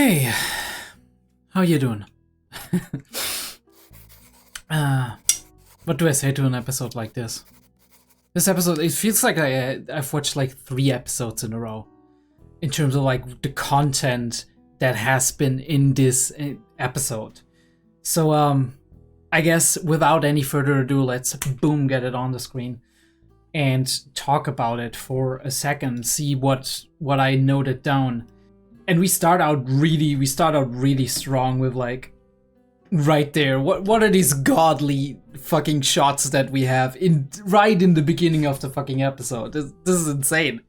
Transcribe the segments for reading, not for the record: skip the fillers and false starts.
Hey, how you doing? What do I say to an episode like this? This episode, it feels like I've watched like 3 episodes in a row in terms of like the content that has been in this episode. So I guess without any further ado, let's boom get it on the screen and talk about it for a second, see what I noted down. And we start out really strong with like right there. What are these godly fucking shots that we have right in the beginning of the fucking episode? This is insane.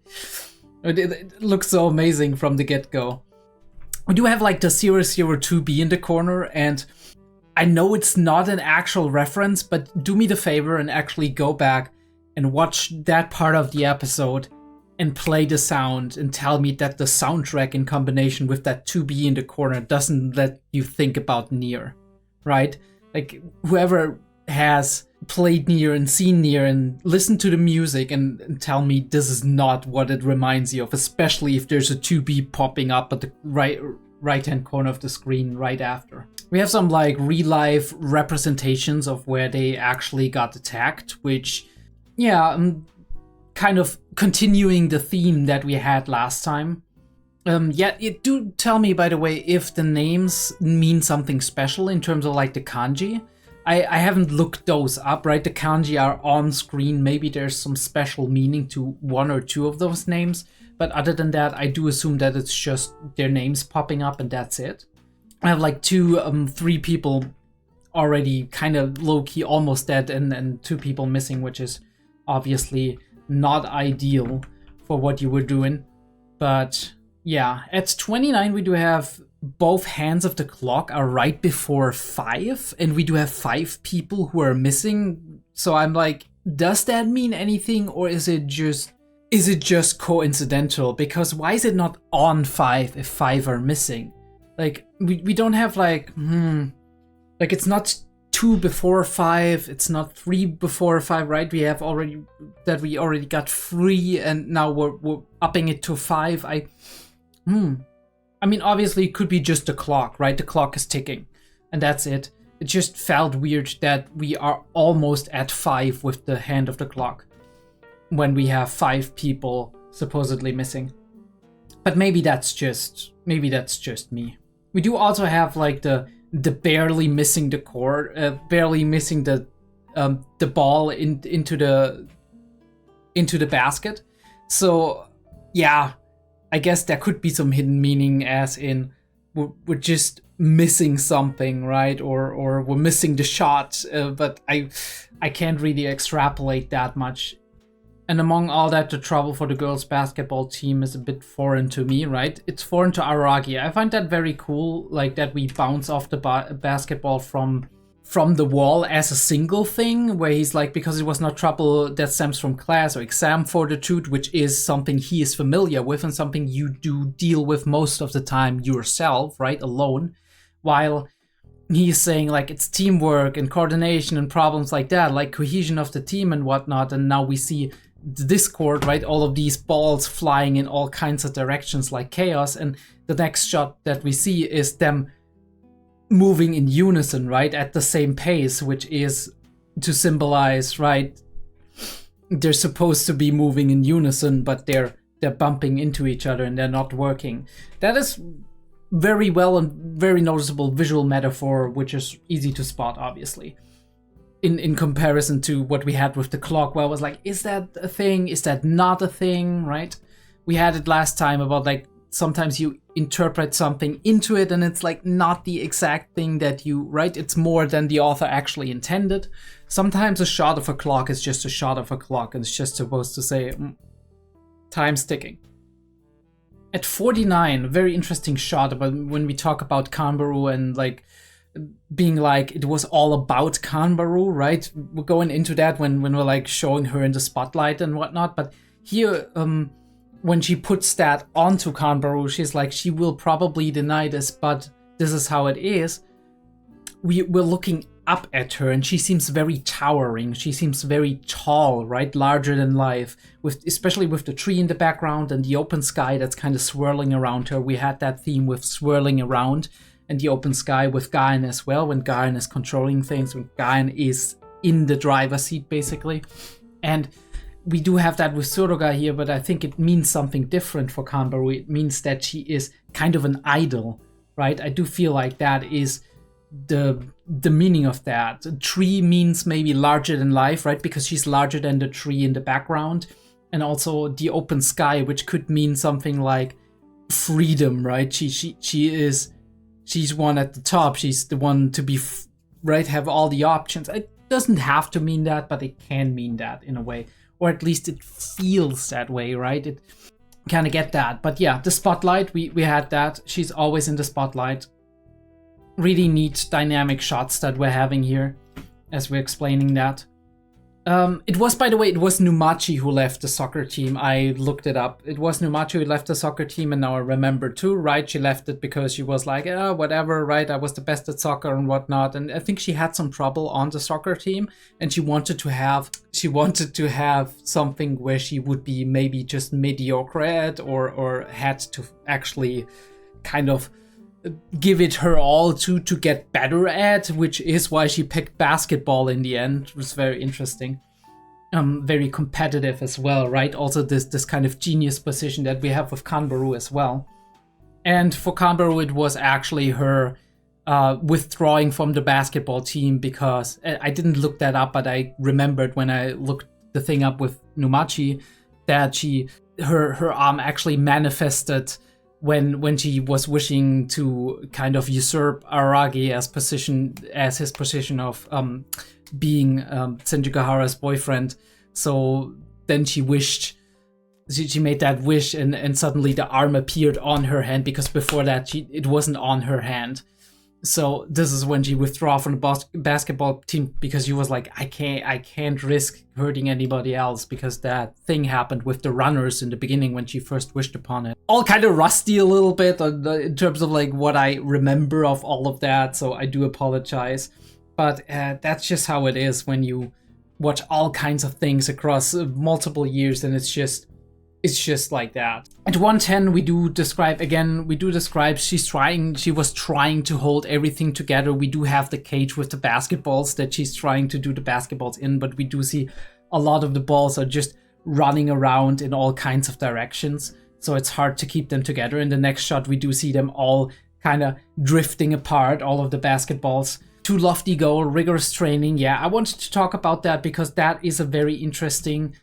It looks so amazing from the get-go. We do have like the 002B in the corner, and I know it's not an actual reference, but do me the favor and actually go back and watch that part of the episode and play the sound and tell me that the soundtrack in combination with that 2B in the corner doesn't let you think about Nier, right? Like, whoever has played Nier and seen Nier and listened to the music and tell me this is not what it reminds you of, especially if there's a 2B popping up at the right-hand corner of the screen right after. We have some like real-life representations of where they actually got attacked, which, yeah, kind of continuing the theme that we had last time. Do tell me, by the way, if the names mean something special in terms of like the kanji. I haven't looked those up, right? The kanji are on screen. Maybe there's some special meaning to 1 or 2 of those names. But other than that, I do assume that it's just their names popping up and that's it. I have like 3 people already kind of low-key almost dead and 2 people missing, which is obviously not ideal for what you were doing. But yeah, at 29 we do have both hands of the clock are right before 5, and we do have 5 people who are missing. So I'm like, does that mean anything, or is it just coincidental? Because why is it not on 5 if 5 are missing? Like, we don't have like like it's not 2 before 5, it's not 3 before 5, right? We already got 3, and now we're upping it to 5. I mean, obviously it could be just the clock, right? The clock is ticking, and that's it. It just felt weird that we are almost at 5 with the hand of the clock when we have 5 people supposedly missing. But maybe that's just me. We do also have like the barely missing the core, barely missing the ball into the basket. So yeah, I guess there could be some hidden meaning, as in we're just missing something, right? Or we're missing the shot, but I can't really extrapolate that much. And among all that, the trouble for the girls' basketball team is a bit foreign to me, right? It's foreign to Araragi. I find that very cool, like that we bounce off the basketball from the wall as a single thing, where he's like, because it was not trouble that stems from class or exam fortitude, which is something he is familiar with and something you do deal with most of the time yourself, right? Alone. While he's saying like it's teamwork and coordination and problems like that, like cohesion of the team and whatnot. And now we see the discord, right? All of these balls flying in all kinds of directions like chaos, and the next shot that we see is them moving in unison, right, at the same pace, which is to symbolize, right, they're supposed to be moving in unison, but they're bumping into each other and they're not working. That is very well and very noticeable visual metaphor, which is easy to spot, obviously, in comparison to what we had with the clock, where I was like, is that a thing? Is that not a thing, right? We had it last time about like sometimes you interpret something into it and it's like not the exact thing that you, right? It's more than the author actually intended. Sometimes a shot of a clock is just a shot of a clock and it's just supposed to say time's ticking. At 49, a very interesting shot about when we talk about Kanbaru and like being like it was all about Kanbaru, right? We're going into that when we're like showing her in the spotlight and whatnot, but here when she puts that onto Kanbaru, she's like, she will probably deny this, but this is how it is. We're looking up at her, and she seems very towering. She seems very tall, right? Larger than life, especially with the tree in the background and the open sky that's kind of swirling around her. We had that theme with swirling around and the open sky with Gaen as well, when Gaen is controlling things, when Gaen is in the driver's seat, basically. And we do have that with Suruga here, but I think it means something different for Kanbaru. It means that she is kind of an idol, right? I do feel like that is the meaning of that. Tree means maybe larger than life, right? Because she's larger than the tree in the background. And also the open sky, which could mean something like freedom, right? She's one at the top. She's the one to be, right, have all the options. It doesn't have to mean that, but it can mean that in a way. Or at least it feels that way, right? It kind of get that. But yeah, the spotlight, we had that. She's always in the spotlight. Really neat dynamic shots that we're having here as we're explaining that. It was, by the way, it was Numachi who left the soccer team. I looked it up. It was Numachi who left the soccer team, and now I remember too, right? She left it because she was like, oh, whatever, right? I was the best at soccer and whatnot. And I think she had some trouble on the soccer team, and she wanted to have something where she would be maybe just mediocre at, or had to actually kind of give it her all to get better at, which is why she picked basketball in the end. It was very interesting. Very competitive as well, right? Also this kind of genius position that we have with Kanbaru as well. And for Kanbaru, it was actually her withdrawing from the basketball team, because I didn't look that up, but I remembered when I looked the thing up with Numachi that her arm actually manifested when she was wishing to kind of usurp Araragi as his position of being Senjukahara's boyfriend. So then she made that wish, and suddenly the arm appeared on her hand, because before that it wasn't on her hand. So this is when she withdrew from the basketball team, because she was like, I can't risk hurting anybody else, because that thing happened with the runners in the beginning when she first wished upon it. All kind of rusty a little bit in terms of like what I remember of all of that, so I do apologize. But that's just how it is when you watch all kinds of things across multiple years, and it's just like that. At 110, we do describe she was trying to hold everything together. We do have the cage with the basketballs that she's trying to do the basketballs in, but we do see a lot of the balls are just running around in all kinds of directions. So it's hard to keep them together. In the next shot, we do see them all kind of drifting apart, all of the basketballs. Too lofty goal, rigorous training. Yeah, I wanted to talk about that because that is a very interesting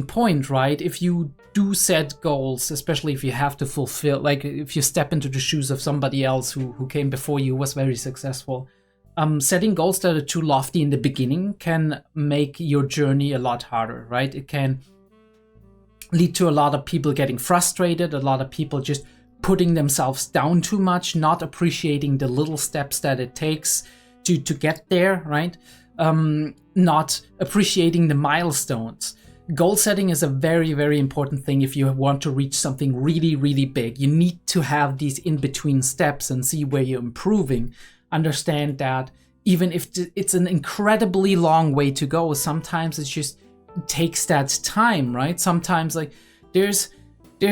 point, right? If you do set goals, especially if you have to fulfill, like if you step into the shoes of somebody else who came before you, was very successful, setting goals that are too lofty in the beginning can make your journey a lot harder, right? It can lead to a lot of people getting frustrated, a lot of people just putting themselves down too much, not appreciating the little steps that it takes to get there, right? Not appreciating the milestones. Goal setting is a very, very important thing if you want to reach something really, really big. You need to have these in-between steps and see where you're improving. Understand that even if it's an incredibly long way to go, sometimes it just takes that time, right? Sometimes like there's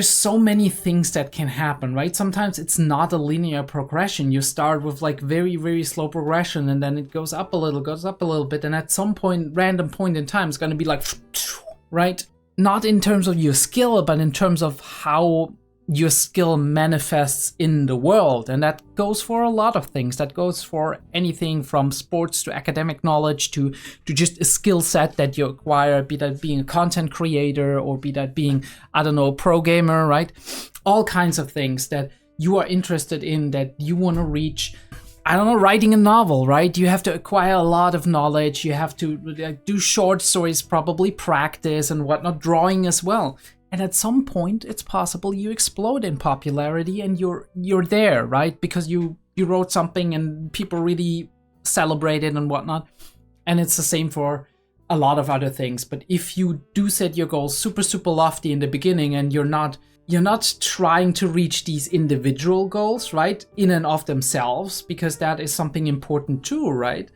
so many things that can happen, right? Sometimes it's not a linear progression. You start with like very, very slow progression, and then it goes up a little bit, and at some point, random point in time, it's going to be like, right? Not in terms of your skill, but in terms of how your skill manifests in the world. And that goes for a lot of things. That goes for anything from sports to academic knowledge to just a skill set that you acquire, be that being a content creator or be that being, I don't know, a pro gamer, right? All kinds of things that you are interested in, that you want to reach. I don't know, writing a novel, right? You have to acquire a lot of knowledge. You have to do short stories, probably practice and whatnot, drawing as well. And at some point, it's possible you explode in popularity and you're there, right? Because you wrote something and people really celebrate it and whatnot. And it's the same for a lot of other things. But if you do set your goals super, super lofty in the beginning and you're not you're not trying to reach these individual goals, right, in and of themselves, because that is something important too, right?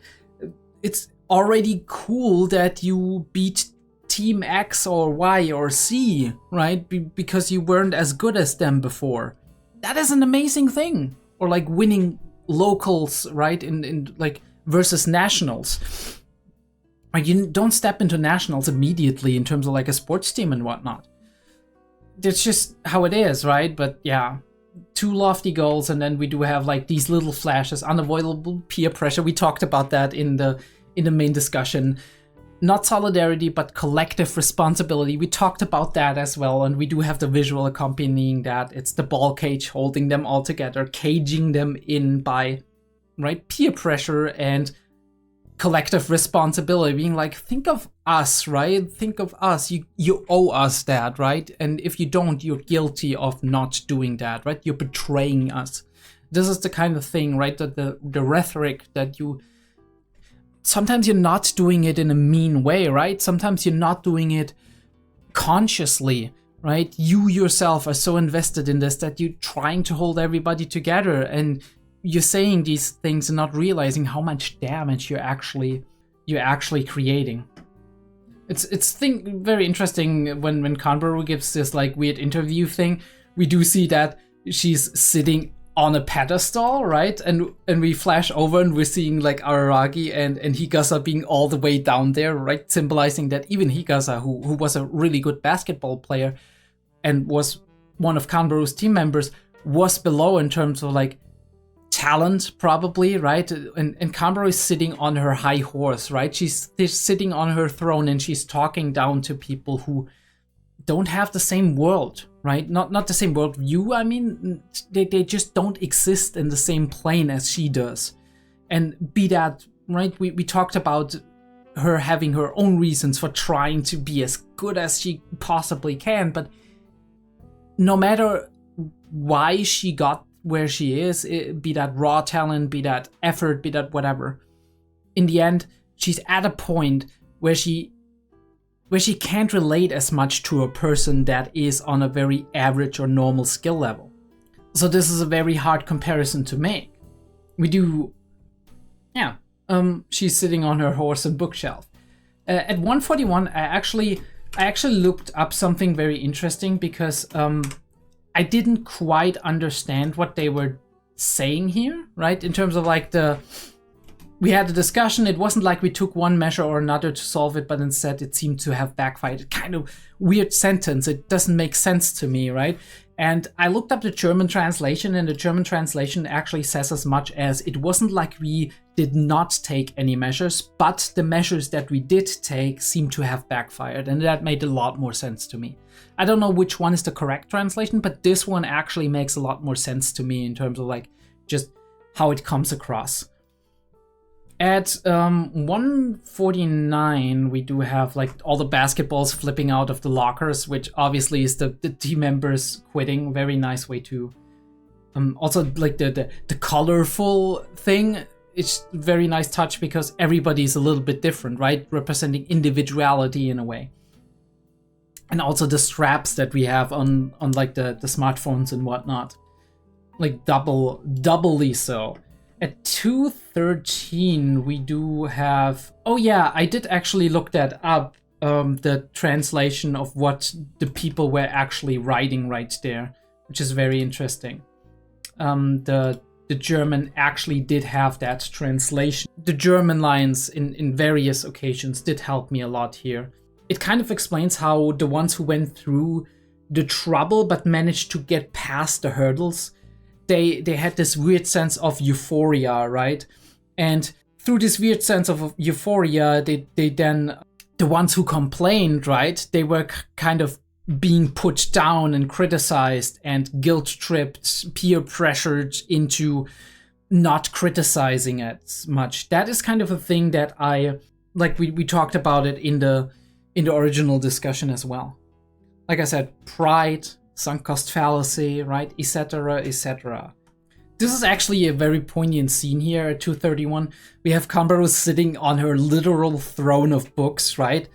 It's already cool that you beat Team X or Y or Z, right? Because you weren't as good as them before. That is an amazing thing. Or like winning locals, right? In like versus nationals. Like you don't step into nationals immediately in terms of like a sports team and whatnot. That's just how it is, right? But yeah, 2 lofty goals, and then we do have like these little flashes, unavoidable peer pressure. We talked about that in the main discussion. Not solidarity, but collective responsibility. We talked about that as well, and we do have the visual accompanying that. It's the ball cage holding them all together, caging them in by, right, peer pressure and collective responsibility, being like, think of us, right? Think of us. You owe us that, right? And if you don't, you're guilty of not doing that, right? You're betraying us. This is the kind of thing, right? That the rhetoric that you... Sometimes you're not doing it in a mean way, right? Sometimes you're not doing it consciously, right? You yourself are so invested in this that you're trying to hold everybody together, and you're saying these things and not realizing how much damage you're actually creating. It's very interesting when Kanbaru gives this like weird interview thing. We do see that she's sitting on a pedestal, right? And we flash over and we're seeing like Araragi and Higasa being all the way down there, right? Symbolizing that even Higasa, who was a really good basketball player and was one of Kanbaru's team members, was below in terms of like talent, probably, right? And Kanbaru is sitting on her high horse, right? She's sitting on her throne and she's talking down to people who don't have the same world, right? Not the same world view. I mean, they just don't exist in the same plane as she does. And be that, right? We talked about her having her own reasons for trying to be as good as she possibly can, but no matter why she got where she is, be that raw talent, be that effort, be that whatever, in the end, she's at a point where she can't relate as much to a person that is on a very average or normal skill level. So this is a very hard comparison to make. She's sitting on her horse and bookshelf. At 141, I actually looked up something very interesting because I didn't quite understand what they were saying here, right? In terms of like we had a discussion. It wasn't like we took one measure or another to solve it, but instead it seemed to have backfired. Kind of weird sentence. It doesn't make sense to me, right? And I looked up the German translation, and the German translation actually says as much as it wasn't like we did not take any measures, but the measures that we did take seem to have backfired. And that made a lot more sense to me. I don't know which one is the correct translation, but this one actually makes a lot more sense to me in terms of like just how it comes across. At 149, we do have like all the basketballs flipping out of the lockers, which obviously is the team members quitting. Very nice way to. Also, like the colorful thing, it's very nice touch because everybody's a little bit different, right? Representing individuality in a way. And also the straps that we have on like the smartphones and whatnot, like doubly so. At 213, we do have... Oh yeah, I did actually look that up, the translation of what the people were actually writing right there, which is very interesting. The German actually did have that translation. The German lines in various occasions did help me a lot here. It kind of explains how the ones who went through the trouble but managed to get past the hurdles, they had this weird sense of euphoria, right? And through this weird sense of euphoria, they then, the ones who complained, right? They were kind of being put down and criticized and guilt-tripped, peer-pressured into not criticizing as much. That is kind of a thing that we talked about it in the original discussion as well. Like I said, pride, sunk cost fallacy, right, etc., etc. This is actually a very poignant scene here at 231. We have Kanbaru sitting on her literal throne of books, right?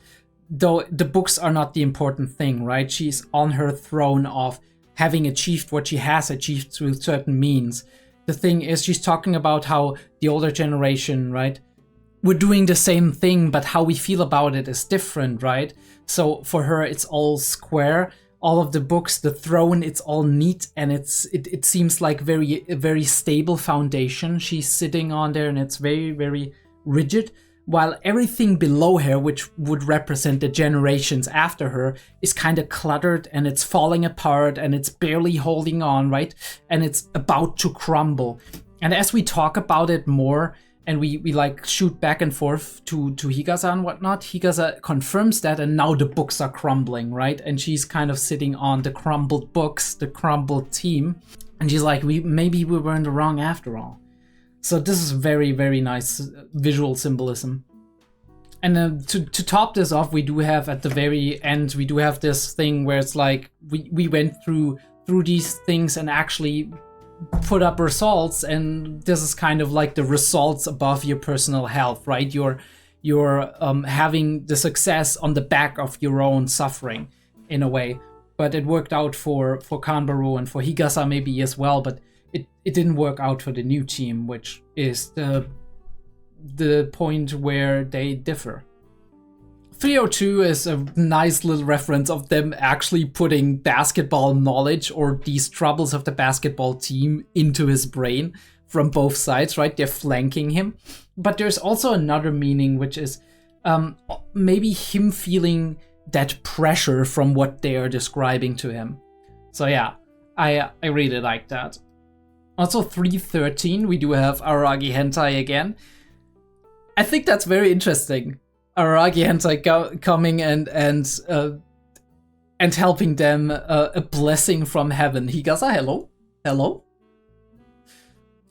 Though the books are not the important thing, right? She's on her throne of having achieved what she has achieved through certain means. The thing is, she's talking about how the older generation, right, we're doing the same thing, but how we feel about it is different, right? So for her, it's all square. All of the books, the throne, it's all neat, and it seems like a very stable foundation she's sitting on there, and it's very, very rigid. While everything below her, which would represent the generations after her, is kind of cluttered, and it's falling apart, and it's barely holding on, right? And it's about to crumble. And as we talk about it more, and we like shoot back and forth to Higasa and whatnot, Higasa confirms that, and now the books are crumbling, right? And she's kind of sitting on the crumbled books, the crumbled team. And she's like, maybe we were in the wrong after all. So this is very, very nice visual symbolism. And to top this off, we do have at the very end, we do have this thing where it's like, we went through these things and actually put up results, and this is kind of like the results above your personal health, right? You're having the success on the back of your own suffering in a way. But it worked out for Kanbaru and for Higasa maybe as well, but it didn't work out for the new team, which is the point where they differ. 302 is a nice little reference of them actually putting basketball knowledge or these troubles of the basketball team into his brain from both sides, right? They're flanking him. But there's also another meaning, which is maybe him feeling that pressure from what they are describing to him. So yeah, I really like that. Also 313, we do have Araragi hentai again. I think that's very interesting. Araragi hentai coming and helping them, a blessing from heaven. Higasa, hello.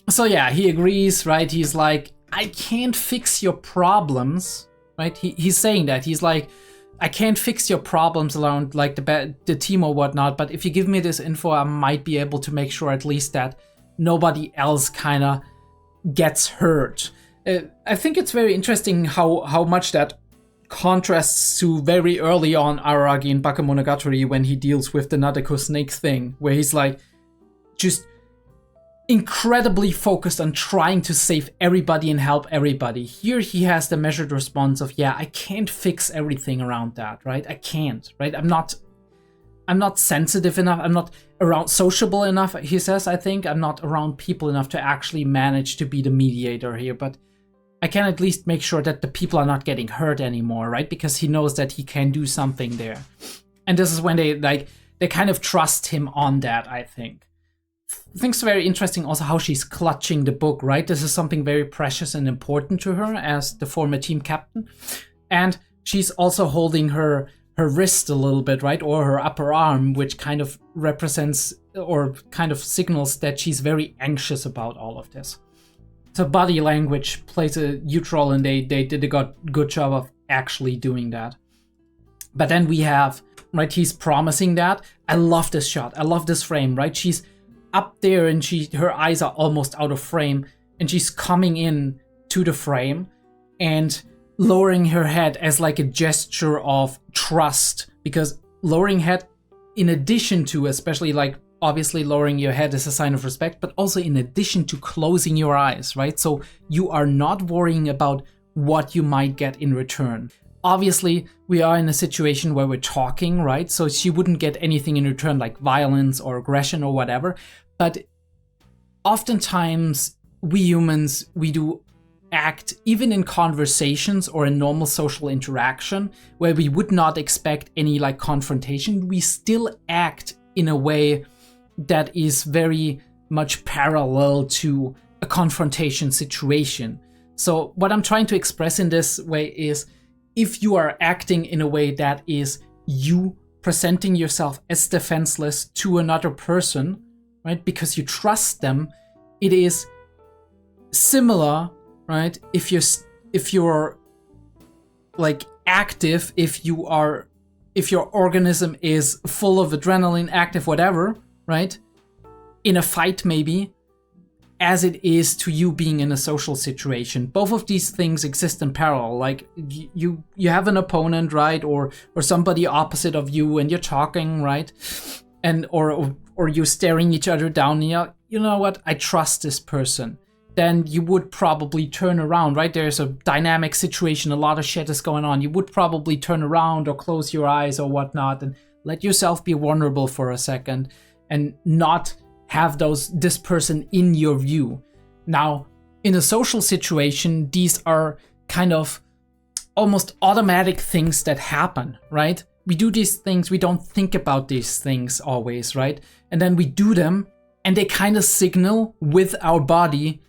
So yeah, he agrees, right? He's like, I can't fix your problems, right? He's saying that. He's like, I can't fix your problems around like the team or whatnot, but if you give me this info, I might be able to make sure at least that nobody else kind of gets hurt. I think it's very interesting how much that contrasts to very early on Araragi in Bakemonogatari when he deals with the Nadeko snake thing, where he's like just incredibly focused on trying to save everybody and help everybody. Here he has the measured response of, yeah, I can't fix everything around that, right? I can't, right? I'm not sensitive enough. I'm not around sociable enough, he says, I think. I'm not around people enough to actually manage to be the mediator here, but I can at least make sure that the people are not getting hurt anymore, right? Because he knows that he can do something there. And this is when they kind of trust him on that, I think. I think it's very interesting also how she's clutching the book, right? This is something very precious and important to her as the former team captain. And she's also holding her wrist a little bit, right? Or her upper arm, which kind of represents or kind of signals that she's very anxious about all of this. So body language plays a huge role, and they did a good job of actually doing that. But then we have, right, he's promising that. I love this shot. I love this frame, right? She's up there and her eyes are almost out of frame, and she's coming in to the frame and lowering her head as like a gesture of trust, because lowering head, in addition to, especially like obviously lowering your head is a sign of respect, but also in addition to closing your eyes, right? So you are not worrying about what you might get in return. Obviously, we are in a situation where we're talking, right? So she wouldn't get anything in return like violence or aggression or whatever. But oftentimes we humans, we do act, even in conversations or in normal social interaction, where we would not expect any like confrontation, we still act in a way that is very much parallel to a confrontation situation. So what I'm trying to express in this way is, if you are acting in a way that is you presenting yourself as defenseless to another person, right, because you trust them, it is similar, right? If you're like active, if your organism is full of adrenaline, active, whatever, right, in a fight maybe, as it is to you being in a social situation. Both of these things exist in parallel. Like you have an opponent, right, or somebody opposite of you, and you're talking, right, and or you're staring each other down, and you know what, I trust this person, then you would probably turn around, right? There's a dynamic situation, a lot of shit is going on. You would probably turn around or close your eyes or whatnot and let yourself be vulnerable for a second and not have this person in your view. Now, in a social situation, these are kind of almost automatic things that happen, right? We do these things, we don't think about these things always, right? And then we do them, and they kind of signal with our body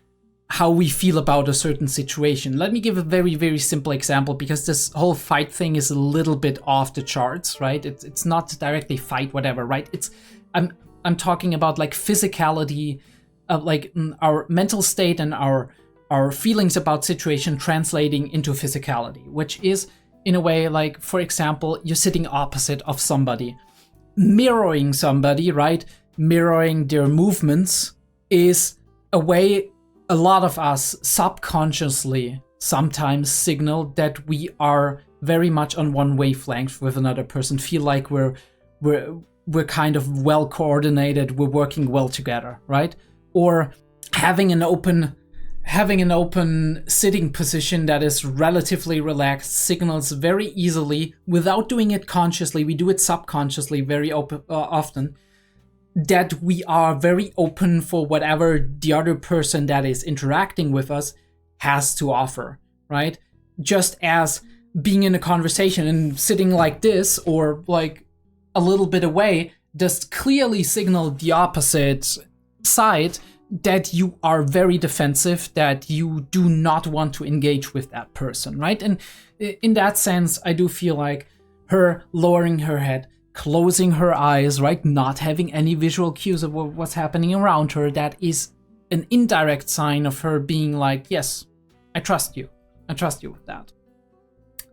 how we feel about a certain situation. Let me give a very, very simple example, because this whole fight thing is a little bit off the charts, right? It's not directly fight, whatever, right? I'm talking about like physicality, like our mental state and our feelings about situation translating into physicality, which is in a way like, for example, you're sitting opposite of somebody, mirroring somebody, right? Mirroring their movements is a way a lot of us subconsciously sometimes signal that we are very much on one wavelength with another person, feel like we're kind of well coordinated, we're working well together, right? Or having an open sitting position that is relatively relaxed signals very easily without doing it consciously. We do it subconsciously very often, that we are very open for whatever the other person that is interacting with us has to offer, right? Just as being in a conversation and sitting like this or like a little bit away does clearly signal the opposite side, that you are very defensive, that you do not want to engage with that person, right? And in that sense, I do feel like her lowering her head, closing her eyes, right? Not having any visual cues of what's happening around her, that is an indirect sign of her being like, yes, I trust you. I trust you with that.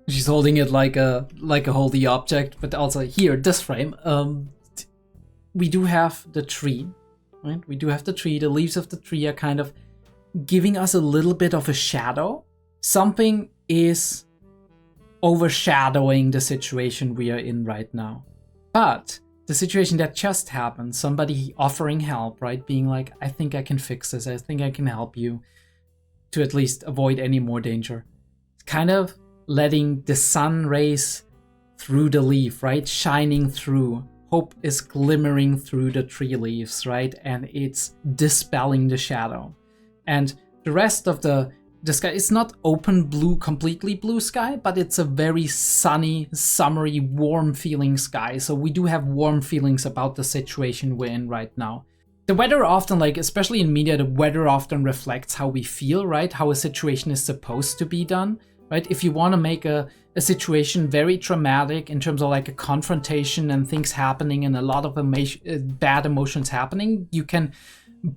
She's holding it like a holy object, but also here, this frame, we do have the tree, right? We do have the tree. The leaves of the tree are kind of giving us a little bit of a shadow. Something is overshadowing the situation we are in right now. But the situation that just happened, somebody offering help, right? Being like, I think I can fix this. I think I can help you to at least avoid any more danger. It's kind of letting the sun rays through the leaf, right? Shining through. Hope is glimmering through the tree leaves, right? And it's dispelling the shadow. And the rest of the sky, it's not open blue, completely blue sky, but it's a very sunny, summery, warm feeling sky. So we do have warm feelings about the situation we're in right now. The weather often, like, especially in media, the weather often reflects how we feel, right? How a situation is supposed to be done, right? If you want to make a situation very dramatic in terms of like a confrontation and things happening and a lot of bad emotions happening, you can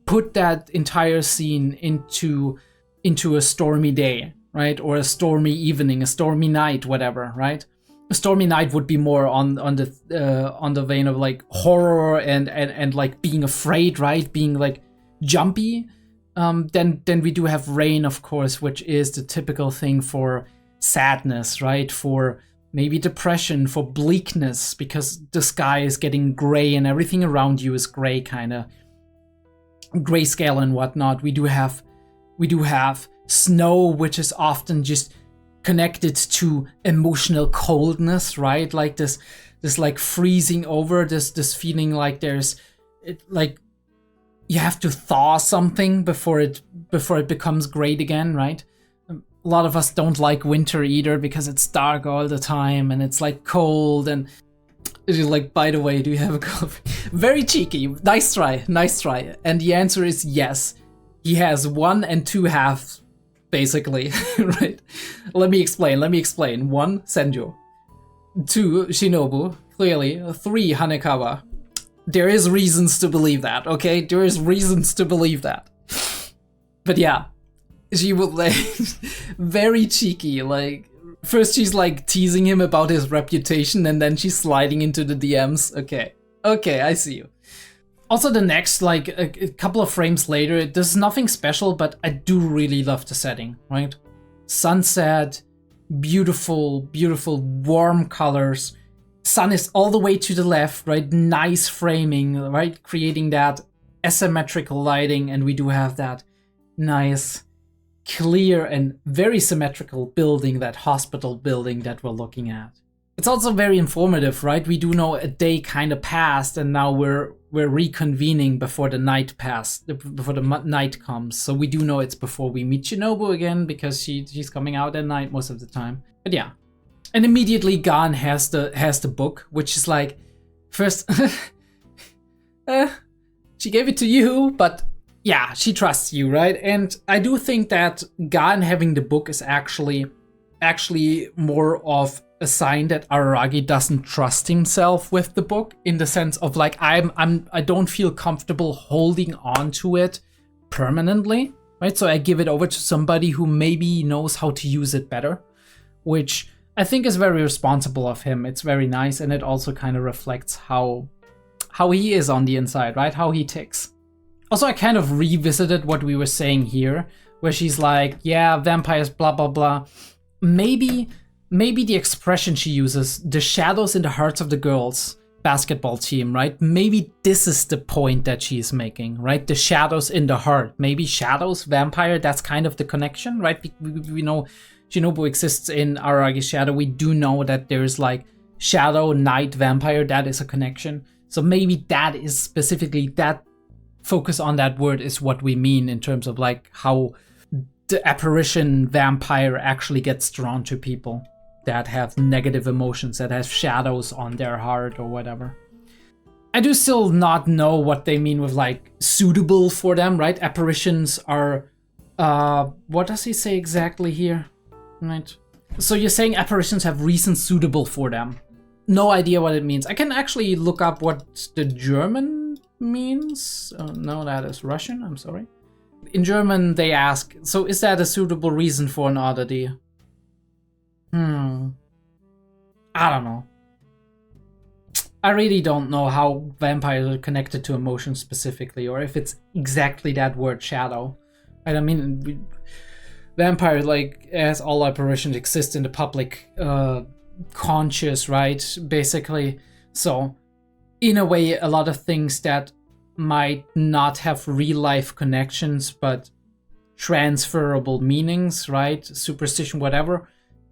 put that entire scene into a stormy day, right? Or a stormy evening, a stormy night, whatever, right? A stormy night would be more on the vein of like horror and like being afraid, right? Being like jumpy. Then we do have rain, of course, which is the typical thing for sadness, right? For maybe depression, for bleakness, because the sky is getting gray and everything around you is gray, kind of grayscale and whatnot. We do have snow, which is often just connected to emotional coldness, right? Like this like freezing over, this feeling like like you have to thaw something before it becomes great again, right? A lot of us don't like winter either because it's dark all the time and it's like cold and it's like, by the way, do you have a coffee? Very cheeky. Nice try. And the answer is yes. He has 1 and 2 halves, basically, right? Let me explain. 1, Senju. 2, Shinobu, clearly. 3, Hanekawa. There is reasons to believe that, okay? There is reasons to believe that. But yeah, she would like, very cheeky, like, first she's like teasing him about his reputation and then she's sliding into the DMs. Okay, I see you. Also, the next, like, a couple of frames later, there's nothing special, but I do really love the setting, right? Sunset, beautiful, warm colors, sun is all the way to the left, right? Nice framing, right? Creating that asymmetrical lighting, and we do have that nice, clear, and very symmetrical building, that hospital building that we're looking at. It's also very informative, right? We do know a day kind of passed, and now we're reconvening before the night before the night comes. So we do know it's before we meet Shinobu again, because she's coming out at night most of the time. But yeah. And immediately Gan has the book, which is like, first, she gave it to you, but yeah, she trusts you, right? And I do think that Gan having the book is actually more of a sign that Araragi doesn't trust himself with the book, in the sense of like, I don't feel comfortable holding on to it permanently, right? So I give it over to somebody who maybe knows how to use it better, which I think is very responsible of him. It's very nice, and it also kind of reflects how he is on the inside, right? How he ticks. Also, I kind of revisited what we were saying here, where she's like, yeah, vampires, blah, blah, blah. Maybe the expression she uses, the shadows in the hearts of the girls basketball team, right? Maybe this is the point that she's making, right? The shadows in the heart. Maybe shadows, vampire, that's kind of the connection, right? We know Shinobu exists in Araragi's shadow. We do know that there's like shadow, night, vampire. That is a connection. So maybe that is specifically, that focus on that word is what we mean in terms of like how the apparition vampire actually gets drawn to people that have negative emotions, that have shadows on their heart or whatever. I do still not know what they mean with like suitable for them, right? Apparitions are, what does he say exactly here? Right. So you're saying apparitions have reasons suitable for them. No idea what it means. I can actually look up what the German means. No, that is Russian. I'm sorry. In German, they ask, so is that a suitable reason for an oddity? I don't know. I really don't know how vampires are connected to emotions specifically, or if it's exactly that word shadow. I mean, vampire, like, as all apparitions, exist in the public conscious, right? Basically. So, in a way, a lot of things that might not have real-life connections, but transferable meanings, right? Superstition, whatever.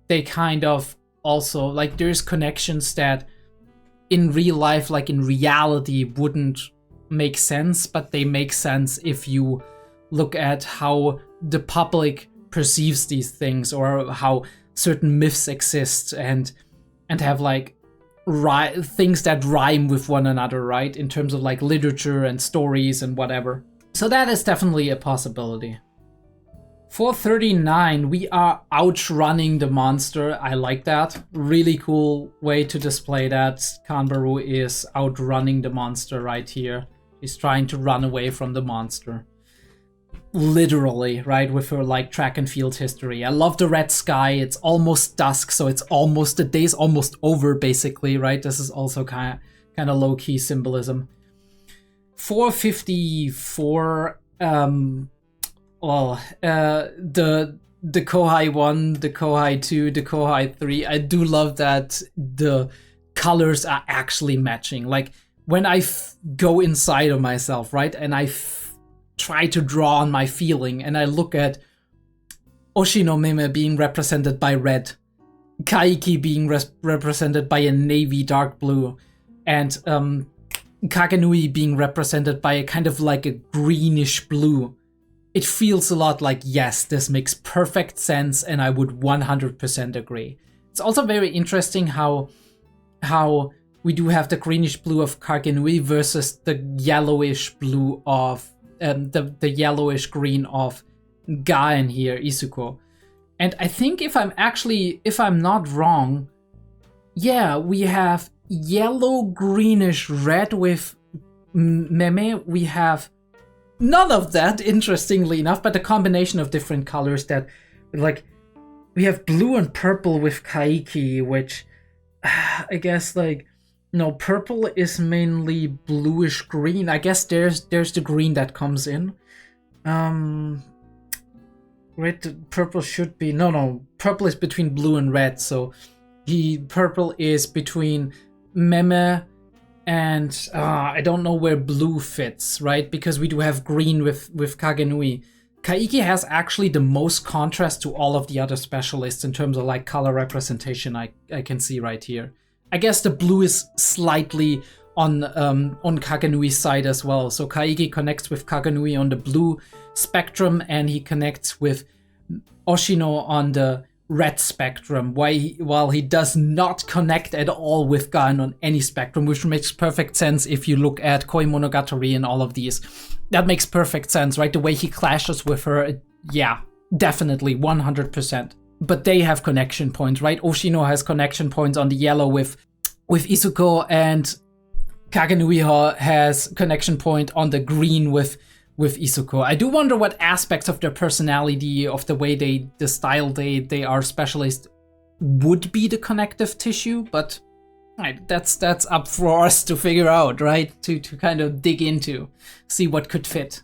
They kind of also, like, there's connections that in real life, like in reality, wouldn't make sense, but they make sense if you look at how the public perceives these things, or how certain myths exist and have like things that rhyme with one another, right? In terms of like literature and stories and whatever. So that is definitely a possibility. 439, we are outrunning the monster. I like that. Really cool way to display that. Kanbaru is outrunning the monster right here. She's trying to run away from the monster. Literally, right, with her like track and field history. I love the red sky. It's almost dusk, so it's almost, the day's almost over, basically, right? This is also kind of low-key symbolism. 454, the Kohai 1, the Kohai 2, the Kohai 3. I do love that the colors are actually matching. Like, when I go inside of myself, right, and I try to draw on my feeling, and I look at Oshino Meme being represented by red, Kaiki being represented by a navy dark blue, and Kagenui being represented by a kind of like a greenish blue. It feels a lot like, yes, this makes perfect sense, and I would 100% agree. It's also very interesting how we do have the greenish blue of Kagenui versus the yellowish blue of the yellowish green of Gaen here, Isuko. And I think if I'm not wrong, yeah, we have yellow, greenish, red with Meme. We have none of that, interestingly enough, but a combination of different colors that, like, we have blue and purple with Kaiki, which I guess, like, no, purple is mainly bluish green. I guess there's the green that comes in. Red, purple should be, no, purple is between blue and red, so purple is between Meme, and I don't know where blue fits, right? Because we do have green with Kagenui. Kaiki has actually the most contrast to all of the other specialists in terms of like color representation I can see right here. I guess the blue is slightly on Kagenui's side as well. So Kaiki connects with Kagenui on the blue spectrum, and he connects with Oshino on the red spectrum, while he does not connect at all with Gan on any spectrum, which makes perfect sense if you look at Koi Monogatari and all of these. That makes perfect sense, right? The way he clashes with her, yeah, definitely, 100%. But they have connection points, right? Oshino has connection points on the yellow with Izuko, and Kagenui has connection point on the green with Izuko. I do wonder what aspects of their personality, of the way the style they are specialists, would be the connective tissue, but right, that's up for us to figure out, right? To kind of dig into, see what could fit.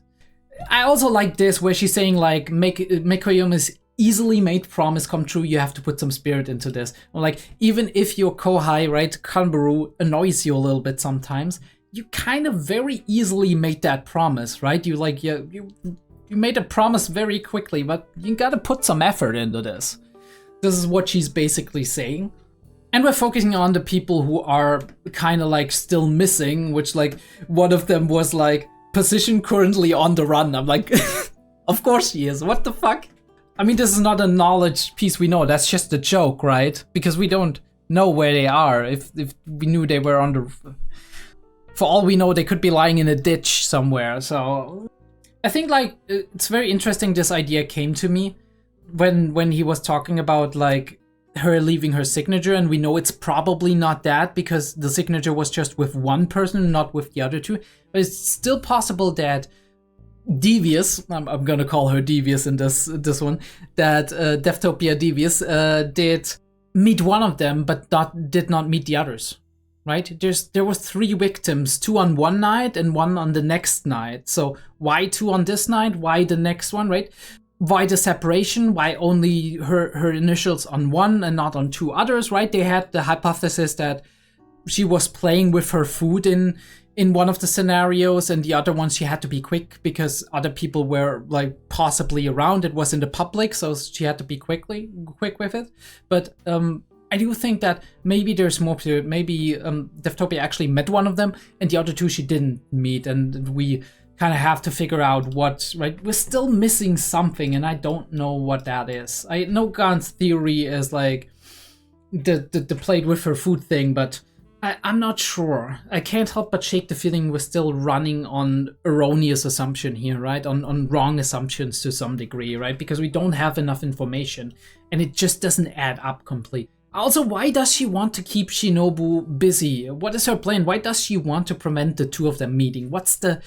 I also like this, where she's saying like, make Koyomi's easily made promise come true, you have to put some spirit into this. Or like, even if your Kohai, right, Kanbaru, annoys you a little bit sometimes, you kind of very easily made that promise, right? You made a promise very quickly, but you gotta put some effort into this. This is what she's basically saying. And we're focusing on the people who are kind of like still missing, which like one of them was like, position currently on the run. I'm like, of course she is, what the fuck? I mean, this is not a knowledge piece we know, that's just a joke, right? Because we don't know where they are. If we knew they were on the... For all we know, they could be lying in a ditch somewhere. So I think like it's very interesting this idea came to me when he was talking about like her leaving her signature, and we know it's probably not that because the signature was just with one person, not with the other two. But it's still possible that Devious, I'm gonna call her Devious in this one, that Deftopia Devious did meet one of them, but did not meet the others. Right? There was 3 victims, 2 on one night and 1 on the next night. So why 2 on this night? Why the next one, right? Why the separation? Why only her initials on one and not on 2 others, right? They had the hypothesis that she was playing with her food in one of the scenarios, and the other one she had to be quick because other people were like possibly around. It was in the public, so she had to be quick with it. But I do think that maybe there's more to it. Maybe Deftopia actually met one of them, and the other 2 she didn't meet, and we kind of have to figure out what, right? We're still missing something, and I don't know what that is. I know Gan's theory is like the plate with her food thing, but I'm not sure. I can't help but shake the feeling we're still running on erroneous assumption here, right? On wrong assumptions to some degree, right? Because we don't have enough information, and it just doesn't add up completely. Also, why does she want to keep Shinobu busy? What is her plan? Why does she want to prevent the 2 of them meeting? What's the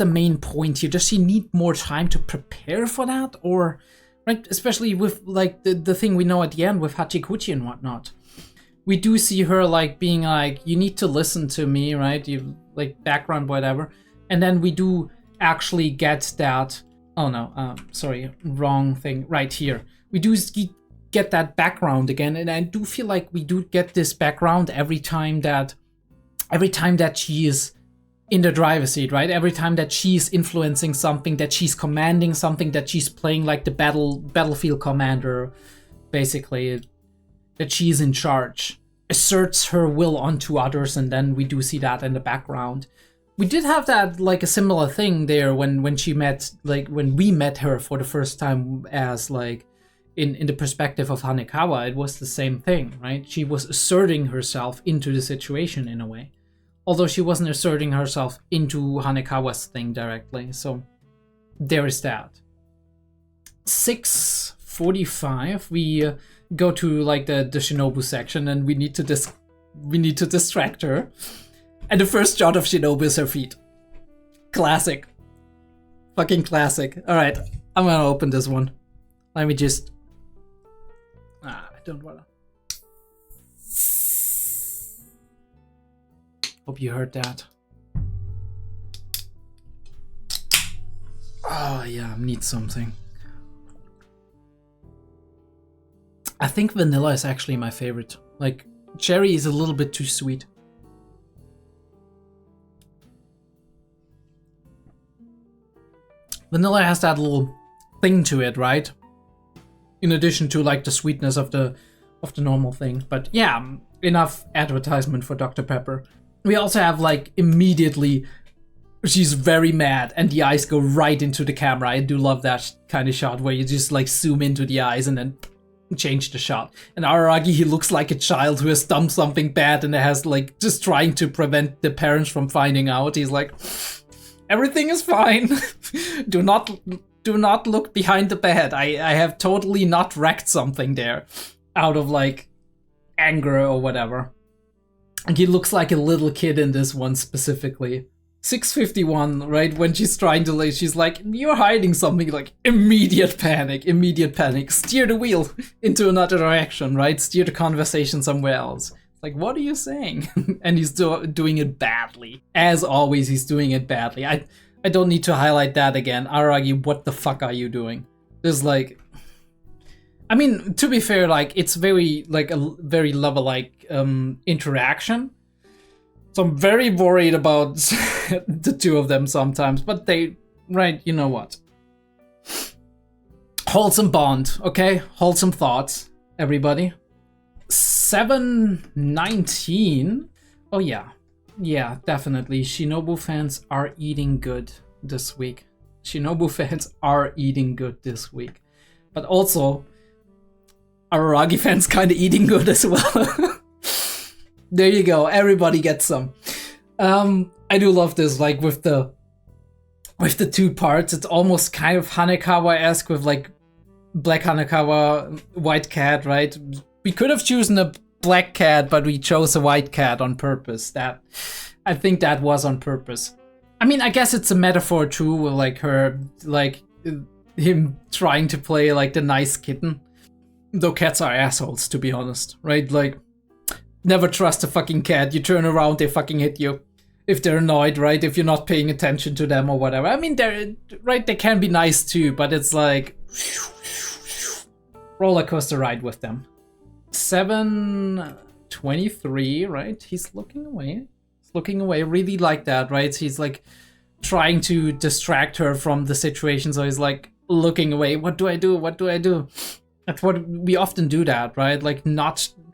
main point here? Does she need more time to prepare for that? Or, right, especially with like the thing we know at the end with Hachikuchi and whatnot. We do see her like being like, you need to listen to me, right? You like background, whatever. And then we do actually get that. Oh no, sorry, wrong thing right here. We do get that background again, and I do feel like we do get this background every time that she is in the driver's seat, right? Every time that she's influencing something, that she's commanding something, that she's playing like the battlefield commander, basically, that she's in charge, asserts her will onto others, and then we do see that in the background. We did have that like a similar thing there when she met, like when we met her for the first time as like in the perspective of Hanekawa. It was the same thing, right? She was asserting herself into the situation in a way. Although she wasn't asserting herself into Hanekawa's thing directly. So there is that. 6:45, we go to like the Shinobu section, and we need to distract her. And the first shot of Shinobu is her feet. Classic. Fucking classic. Alright, I'm gonna open this one. Let me just... I don't wanna... Hope you heard that. Oh yeah, I need something. I think vanilla is actually my favorite. Like, cherry is a little bit too sweet. Vanilla has that little thing to it, right? In addition to like the sweetness of the normal thing. But yeah, enough advertisement for Dr. Pepper. We also have like immediately she's very mad and the eyes go right into the camera. I do love that kind of shot where you just like zoom into the eyes and then change the shot. And Araragi, he looks like a child who has done something bad and has like just trying to prevent the parents from finding out. He's like, everything is fine. Do not look behind the bed. I have totally not wrecked something there out of like anger or whatever. And he looks like a little kid in this one specifically. 6:51, right? When she's trying to lay, she's like, you're hiding something, like immediate panic. Steer the wheel into another direction, right? Steer the conversation somewhere else. Like, what are you saying? And he's doing it badly. As always, he's doing it badly. I don't need to highlight that again. Araragi, what the fuck are you doing? There's like, I mean, to be fair, like it's very like a very lover-like interaction. So I'm very worried about the two of them sometimes, but they, right, you know what? Wholesome bond, okay? Wholesome thoughts, everybody. 7:19. Oh yeah, definitely. Shinobu fans are eating good this week. But also, Araragi fans kind of eating good as well. There you go. Everybody gets some. I do love this, like with the two parts. It's almost kind of Hanekawa-esque with like black Hanekawa, white cat, right? We could have chosen a black cat, but we chose a white cat on purpose. I think that was on purpose. I mean, I guess it's a metaphor too, like him trying to play like the nice kitten. Though cats are assholes, to be honest, right? Like, never trust a fucking cat. You turn around, they fucking hit you. If they're annoyed, right? If you're not paying attention to them or whatever. I mean, they can be nice too, but it's like roller coaster ride with them. 7:23, right? He's looking away. Really like that, right? He's like trying to distract her from the situation, so he's like looking away. What do I do? That's what we often do, that, right? Like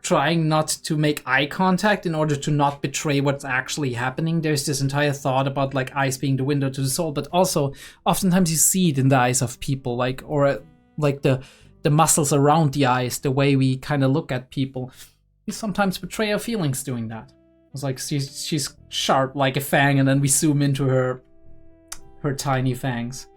trying not to make eye contact in order to not betray what's actually happening. There's this entire thought about like eyes being the window to the soul, but also oftentimes you see it in the eyes of people, like, or like the muscles around the eyes, the way we kind of look at people. We sometimes betray our feelings doing that. It's like she's sharp like a fang, and then we zoom into her tiny fangs.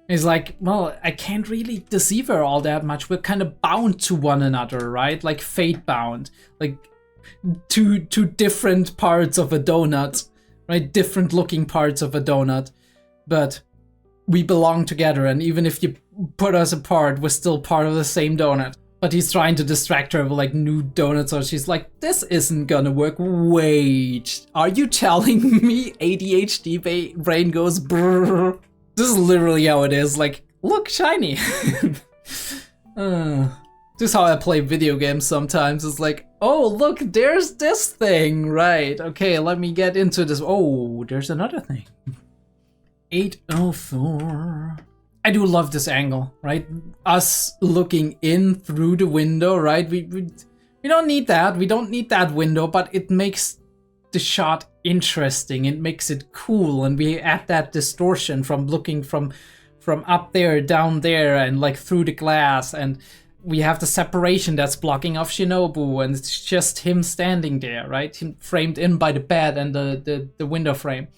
It's like, well, I can't really deceive her all that much. We're kind of bound to one another, right? Like fate bound. Like two different parts of a donut, right? Different looking parts of a donut. But we belong together, and even if you put us apart, we're still part of the same donut. But he's trying to distract her with like new donuts, so she's like, this isn't gonna work. Wait, are you telling me ADHD brain goes brrr? This is literally how it is. Like, look, shiny. This is how I play video games sometimes. It's like, oh, look, there's this thing. Right, okay, let me get into this. Oh, there's another thing. 8:04. I do love this angle, right? Us looking in through the window, right? We don't need that. We don't need that window, but it makes the shot interesting. It makes it cool, and we add that distortion from looking from up there, down there, and like through the glass, and we have the separation that's blocking off Shinobu, and it's just him standing there, right? Him framed in by the bed and the window frame.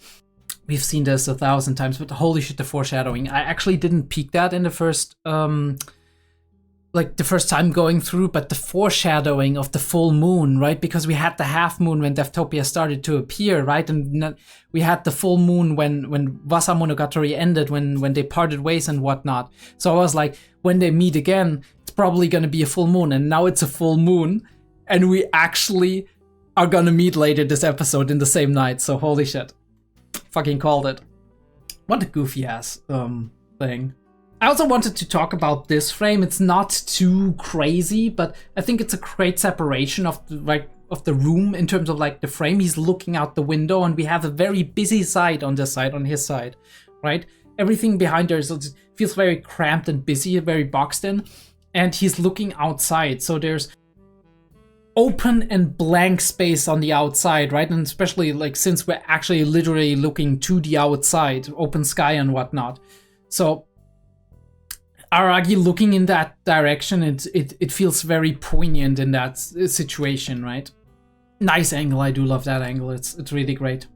We've seen this 1,000 times, but holy shit, the foreshadowing. I actually didn't peek that in the first, like the first time going through, but the foreshadowing of the full moon, right? Because we had the half moon when Deftopia started to appear, right? And we had the full moon when Monogatari ended, when they parted ways and whatnot. So I was like, when they meet again, it's probably gonna be a full moon, and now it's a full moon, and we actually are gonna meet later this episode in the same night, so holy shit. Fucking called it. What a goofy ass thing. I also wanted to talk about this frame. It's not too crazy, but I think it's a great separation of the room in terms of like the frame. He's looking out the window, and we have a very busy side on this side, on his side, right? everything behind there feels very cramped and busy, very boxed in, and he's looking outside. So there's open and blank space on the outside, right? And especially like since we're actually literally looking to the outside, open sky and whatnot. So Araragi looking in that direction, it feels very poignant in that situation, right? Nice angle. I do love that angle. It's really great.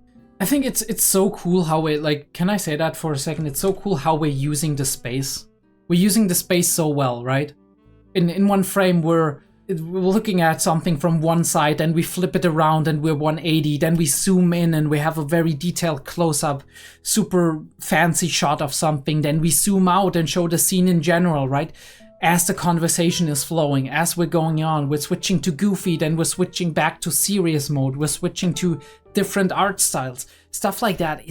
I think it's so cool how we, like, can I say that for a second? It's so cool how we're using the space. We're using the space so well, right? In one frame we're looking at something from one side, and we flip it around and we're 180, then we zoom in and we have a very detailed close-up, super fancy shot of something, then we zoom out and show the scene in general, right? As the conversation is flowing, as we're going on, we're switching to goofy, then we're switching back to serious mode, we're switching to different art styles. Stuff like that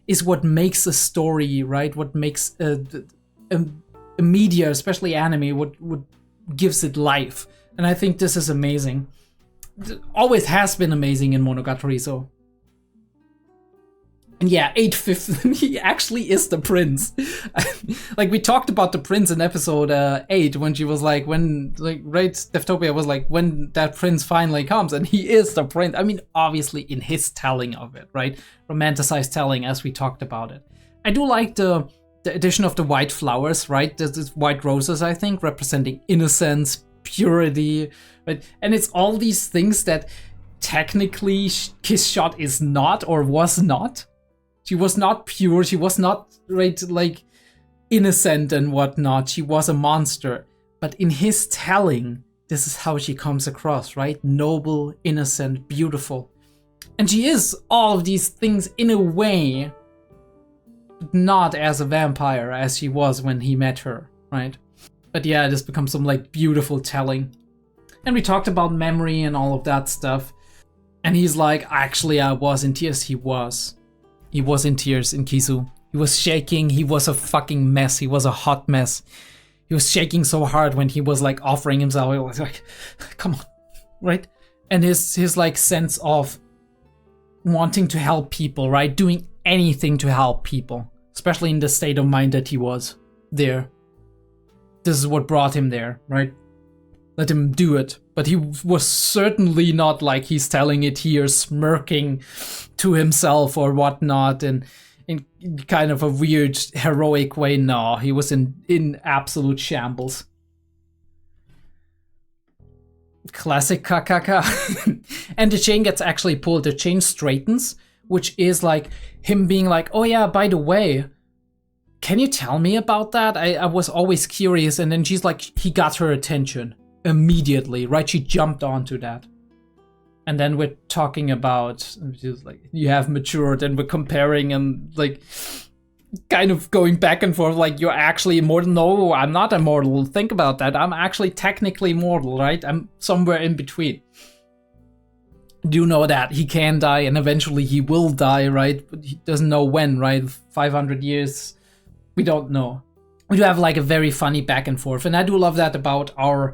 is what makes a story, right? What makes a media, especially anime, what gives it life. And I think this is amazing. It always has been amazing in Monogatari, so. And yeah, 8/5, he actually is the prince. Like, we talked about the prince in episode 8, when she was like, right, Deftopia was like, when that prince finally comes, and he is the prince. I mean, obviously in his telling of it, right? Romanticized telling, as we talked about it. I do like the addition of the white flowers, right? There's white roses, I think, representing innocence, purity, right? And it's all these things that technically Kiss Shot is not, or was not. She was not pure, she was not, right, like, innocent and whatnot. She was a monster. But in his telling, this is how she comes across, right? Noble, innocent, beautiful. And she is all of these things in a way, but not as a vampire as she was when he met her, right? But yeah, this becomes some like beautiful telling. And we talked about memory and all of that stuff. And he's like, actually, I was in tears. He was in tears in Kizu. He was shaking. He was a fucking mess. He was a hot mess. He was shaking so hard when he was like offering himself. He was like, come on, right? And his like sense of wanting to help people, right? Doing anything to help people, especially in the state of mind that he was there. This is what brought him there, right? Let him do it. But he was certainly not like he's telling it here, smirking to himself or whatnot, and in kind of a weird, heroic way. No, he was in absolute shambles. Classic kakaka. And the chain gets actually pulled. The chain straightens, which is like him being like, oh yeah, by the way, can you tell me about that? I was always curious. And then she's like, he got her attention immediately, right? She jumped onto that. And then we're talking about, like, you have matured, and we're comparing and like kind of going back and forth, like, you're actually immortal. No, I'm not immortal. Think about that. I'm actually technically mortal, right? I'm somewhere in between. Do know that he can die, and eventually he will die, right? But he doesn't know when, right? 500 years. We don't know. We do have like a very funny back and forth, and I do love that about our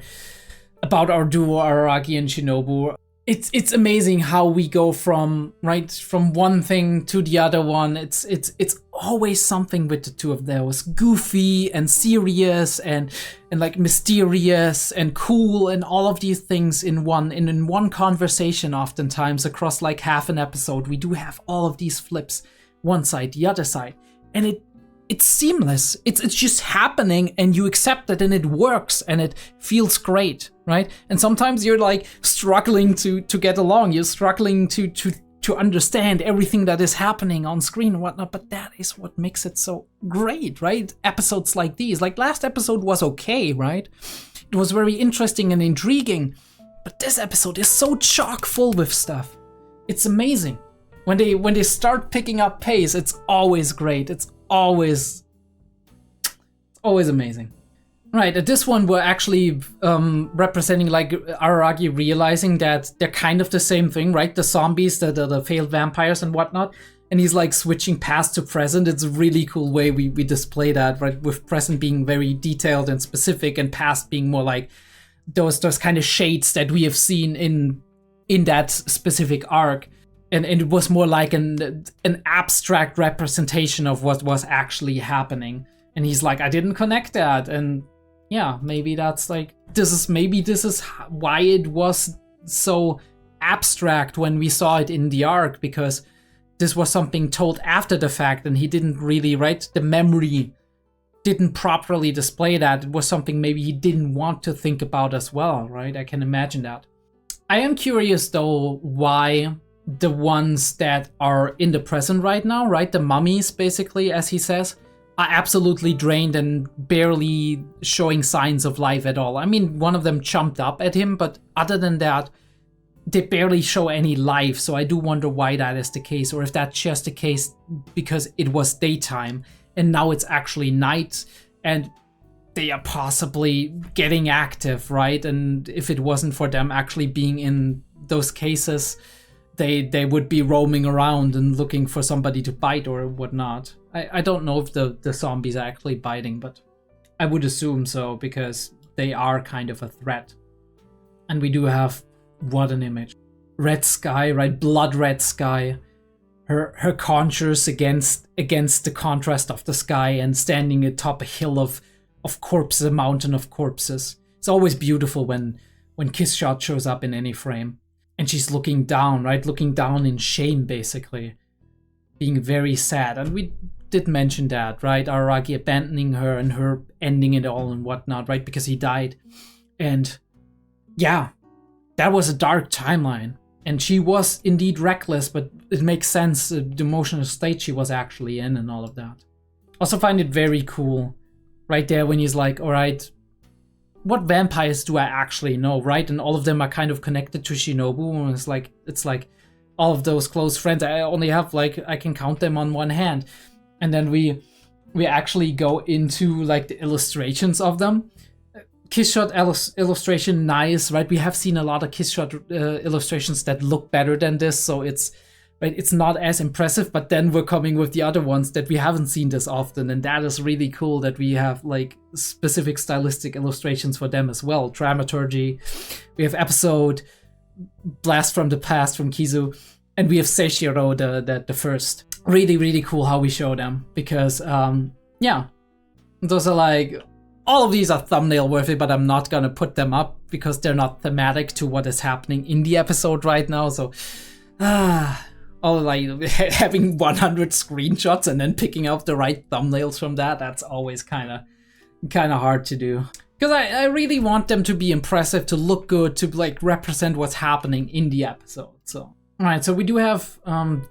duo Araragi and Shinobu. It's amazing how we go from one thing to the other one. It's always something with the two of those, goofy and serious and like mysterious and cool, and all of these things in one conversation. Oftentimes across like half an episode, we do have all of these flips, one side, the other side, and it's seamless. It's just happening, and you accept it, and it works, and it feels great, right? And sometimes you're like struggling to get along. You're struggling to understand everything that is happening on screen and whatnot. But that is what makes it so great, right? Episodes like these, like last episode was okay, right? It was very interesting and intriguing, but this episode is so chock full with stuff. It's amazing. When they start picking up pace, it's always great. It's always amazing. Right, at this one we're actually representing like Araragi realizing that they're kind of the same thing, right? The zombies, the failed vampires and whatnot. And he's like switching past to present. It's a really cool way we display that, right? With present being very detailed and specific, and past being more like those kind of shades that we have seen in that specific arc. and it was more like an abstract representation of what was actually happening. And he's like, I didn't connect that. And yeah, maybe that's like, this is why it was so abstract when we saw it in the arc, because this was something told after the fact, and he didn't really, right? The memory didn't properly display that. It was something maybe he didn't want to think about as well, right? I can imagine that. I am curious though, why the ones that are in the present right now, right? The mummies, basically, as he says, are absolutely drained and barely showing signs of life at all. I mean, one of them jumped up at him, but other than that, they barely show any life. So I do wonder why that is the case, or if that's just the case because it was daytime and now it's actually night and they are possibly getting active, right? And if it wasn't for them actually being in those cases, they would be roaming around and looking for somebody to bite or whatnot. I don't know if the zombies are actually biting, but I would assume so, because they are kind of a threat. And we do have, what an image. Red sky, right? Blood red sky. Her contours against the contrast of the sky, and standing atop a hill of corpses, a mountain of corpses. It's always beautiful when Kiss Shot shows up in any frame. And she's looking down, right? Looking down in shame, basically. Being very sad. And we did mention that, right? Araragi abandoning her and her ending it all and whatnot, right? Because he died. And yeah, that was a dark timeline. And she was indeed reckless, but it makes sense, the emotional state she was actually in and all of that. Also find it very cool, right there when he's like, all right, what vampires do I actually know, right? And all of them are kind of connected to Shinobu, and it's like all of those close friends. I only have I can count them on one hand. And then we actually go into like the illustrations of them. Kiss Shot illustration, nice, right? We have seen a lot of Kiss Shot illustrations that look better than this, so it's not as impressive. But then we're coming with the other ones that we haven't seen this often, and that is really cool that we have like specific stylistic illustrations for them as well. Dramaturgy, we have episode, Blast from the Past from Kizu, and we have Seishiro the first. Really, really cool how we show them, because yeah, those are like, all of these are thumbnail worthy, but I'm not gonna put them up because they're not thematic to what is happening in the episode right now. So all like having 100 screenshots and then picking out the right thumbnails from that's always kind of hard to do, because I really want them to be impressive, to look good, to like represent what's happening in the episode. So all right, so we do have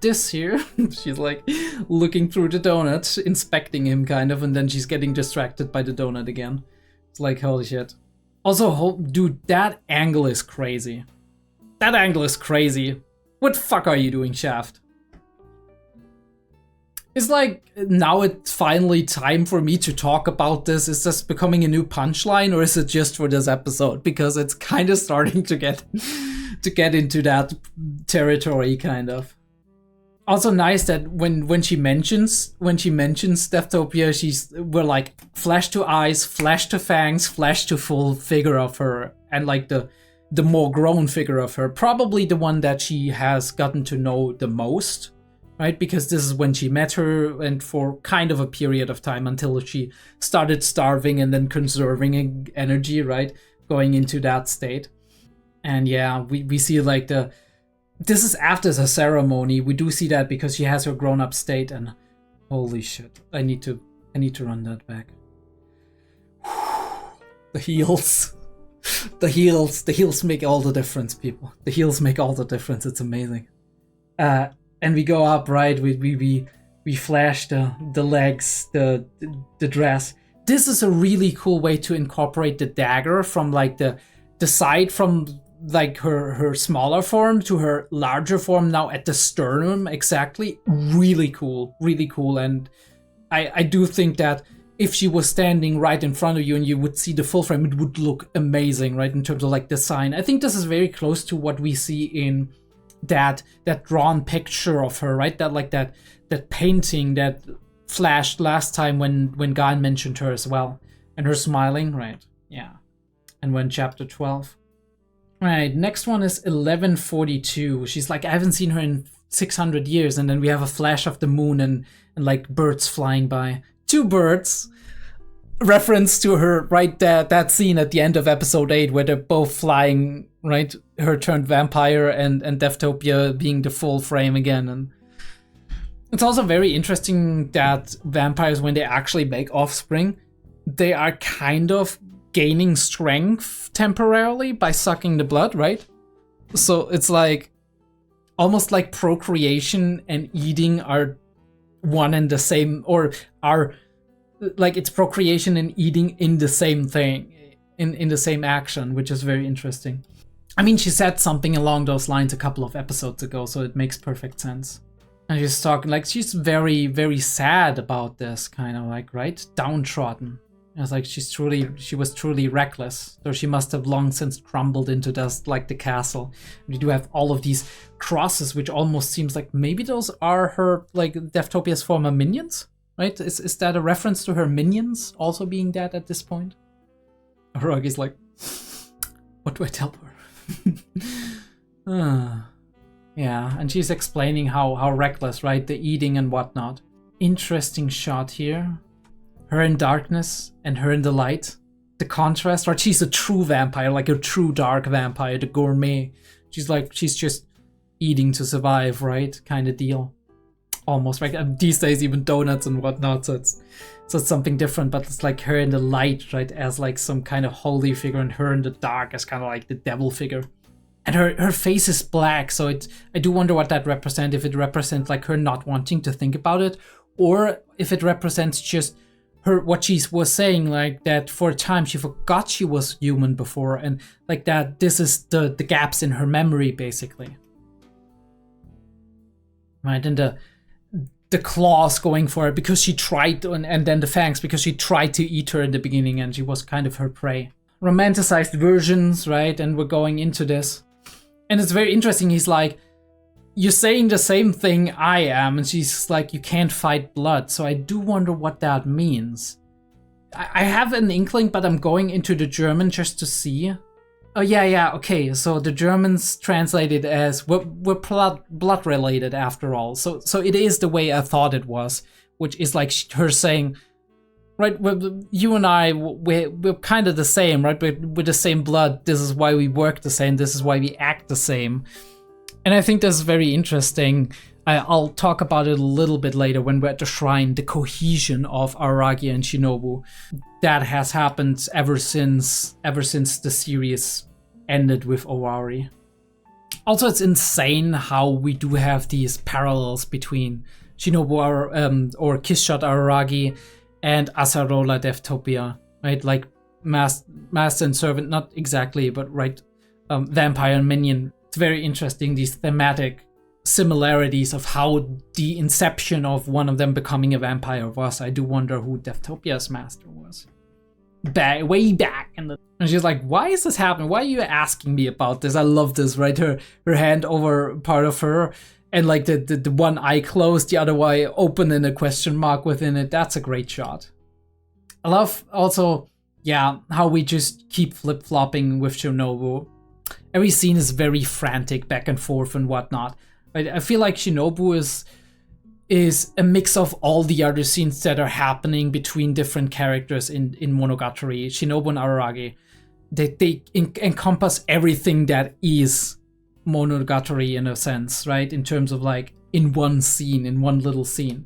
this here. She's like looking through the donut, inspecting him kind of, and then she's getting distracted by the donut again. It's like, holy shit. Also, dude, that angle is crazy. That angle is crazy. What the fuck are you doing, Shaft? It's like, now it's finally time for me to talk about this. Is this becoming a new punchline, or is it just for this episode? Because it's kind of starting to get into that territory, kind of. Also nice that when she mentions Deathtopia, we're like flash to eyes, flash to fangs, flash to full figure of her, and like the more grown figure of her, probably the one that she has gotten to know the most, right? Because this is when she met her, and for kind of a period of time until she started starving and then conserving energy, right? Going into that state. And yeah, we see like this is after the ceremony. We do see that because she has her grown-up state, and holy shit, I need to run that back. The heels. The heels make all the difference, people. The heels make all the difference. It's amazing. And we go up, right? We flash the legs, the dress. This is a really cool way to incorporate the dagger from like the side, from like her smaller form to her larger form now at the sternum. Exactly. Really cool. And I do think that if she was standing right in front of you and you would see the full frame, it would look amazing, right? In terms of like design. I think this is very close to what we see in that drawn picture of her, right? That painting that flashed last time when Gan mentioned her as well. And her smiling, right? Yeah. And when chapter 12. Right, next one is 1142. She's like, I haven't seen her in 600 years, and then we have a flash of the moon and like birds flying by. 2 birds. Reference to her, right, that scene at the end of episode 8 where they're both flying, right? Her turned vampire and Deftopia being the full frame again. And it's also very interesting that vampires, when they actually make offspring, they are kind of gaining strength temporarily by sucking the blood, right? So it's like almost like procreation and eating are one and the same, or are like it's procreation and eating in the same thing, in the same action, which is very interesting. I mean, she said something along those lines a couple of episodes ago, so it makes perfect sense. And she's talking like she's very, very sad about this, kind of like, right? Downtrodden. It's like she was truly reckless, though she must have long since crumbled into dust like the castle. We do have all of these crosses, which almost seems like maybe those are her, like, Deftopia's former minions? Right? Is that a reference to her minions also being dead at this point? Aragi's like, what do I tell her? Yeah, and she's explaining how reckless, right? The eating and whatnot. Interesting shot here. Her in darkness and her in the light. The contrast, right? She's a true vampire, like a true dark vampire, the gourmet. She's just eating to survive, right? Kind of deal. Almost, right? And these days even donuts and whatnot, so it's something different, but it's like her in the light, right, as like some kind of holy figure, and her in the dark as kind of like the devil figure. And her face is black, so I do wonder what that represents, if it represents like her not wanting to think about it, or if it represents just her, what she was saying, like that for a time she forgot she was human before, and like that this is the gaps in her memory, basically. Right, and the claws going for her because she tried to, and then the fangs because she tried to eat her in the beginning and she was kind of her prey. Romanticized versions, right? And we're going into this. And it's very interesting. He's like, you're saying the same thing I am. And she's like, you can't fight blood. So I do wonder what that means. I have an inkling, but I'm going into the German just to see. Oh, yeah, okay. So the Germans translated as we're blood related after all. So it is the way I thought it was, which is like her saying, right, you and I, we're kind of the same, right? We're the same blood. This is why we work the same. This is why we act the same. And I think that's very interesting. I'll talk about it a little bit later when we're at the shrine, the cohesion of Araragi and Shinobu. That has happened ever since the series ended with Owari. Also, it's insane how we do have these parallels between Shinobu or Kissshot Araragi and Asarola Deftopia, right? Like master and servant, not exactly, but right, vampire and minion. It's very interesting, these thematic similarities of how the inception of one of them becoming a vampire was. I do wonder who Deftopia's master was. Way back in the... And she's like, why is this happening? Why are you asking me about this? I love this, right? Her hand over part of her, and like the one eye closed, the other eye open and a question mark within it. That's a great shot. I love also, yeah, how we just keep flip-flopping with Shinobu. Every scene is very frantic, back and forth and whatnot. I feel like Shinobu is a mix of all the other scenes that are happening between different characters in Monogatari. Shinobu and Araragi, they encompass everything that is Monogatari in a sense, right? In terms of like in one scene, in one little scene.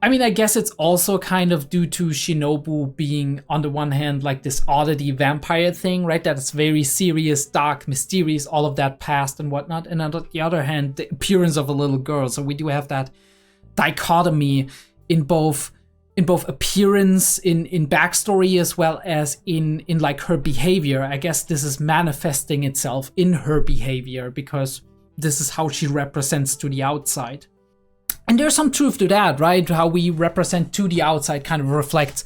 I mean, I guess it's also kind of due to Shinobu being, on the one hand, like this oddity vampire thing, right? That is very serious, dark, mysterious, all of that past and whatnot. And on the other hand, the appearance of a little girl. So we do have that dichotomy in both appearance, in backstory, as well as in like her behavior. I guess this is manifesting itself in her behavior because this is how she represents to the outside. And there's some truth to that, right? How we represent to the outside kind of reflects